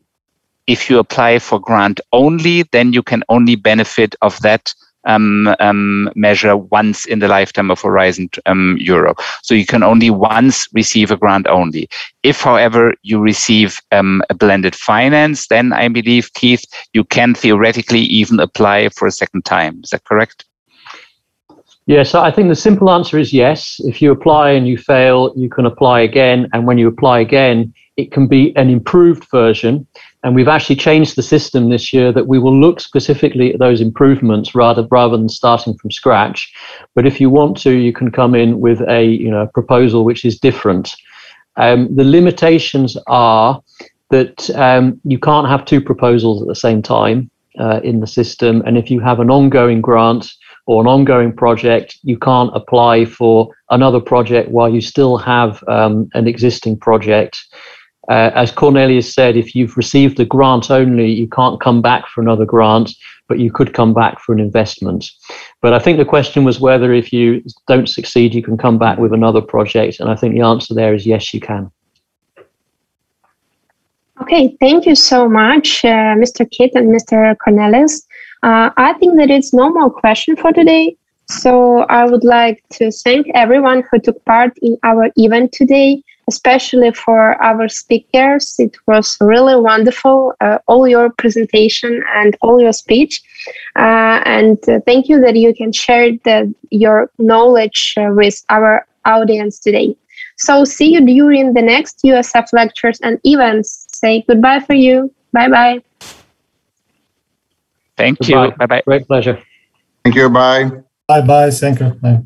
if you apply for grant only, then you can only benefit of that measure once in the lifetime of Horizon Europe. So you can only once receive a grant only. If, however, you receive a blended finance, then I believe, Keith, you can theoretically even apply for a second time. Is that correct? Yes, I think the simple answer is yes. If you apply and you fail, you can apply again. And when you apply again, it can be an improved version. And we've actually changed the system this year that we will look specifically at those improvements rather than starting from scratch. But if you want to, you can come in with a proposal which is different. The limitations are that you can't have two proposals at the same time in the system. And if you have an ongoing grant or an ongoing project, you can't apply for another project while you still have an existing project. As Cornelius said, if you've received a grant only, you can't come back for another grant, but you could come back for an investment. But I think the question was whether if you don't succeed, you can come back with another project. And I think the answer there is yes, you can. Okay, thank you so much, Mr. Kit and Mr. Cornelius. I think that it's no more question for today. So I would like to thank everyone who took part in our event today, especially for our speakers. It was really wonderful, all your presentation and all your speech. And thank you that you can share your knowledge with our audience today. So see you during the next USF lectures and events. Say goodbye for you. Bye-bye. Thank you. Bye-bye. Great pleasure. Thank you. Bye. Bye-bye. Thank you. Bye.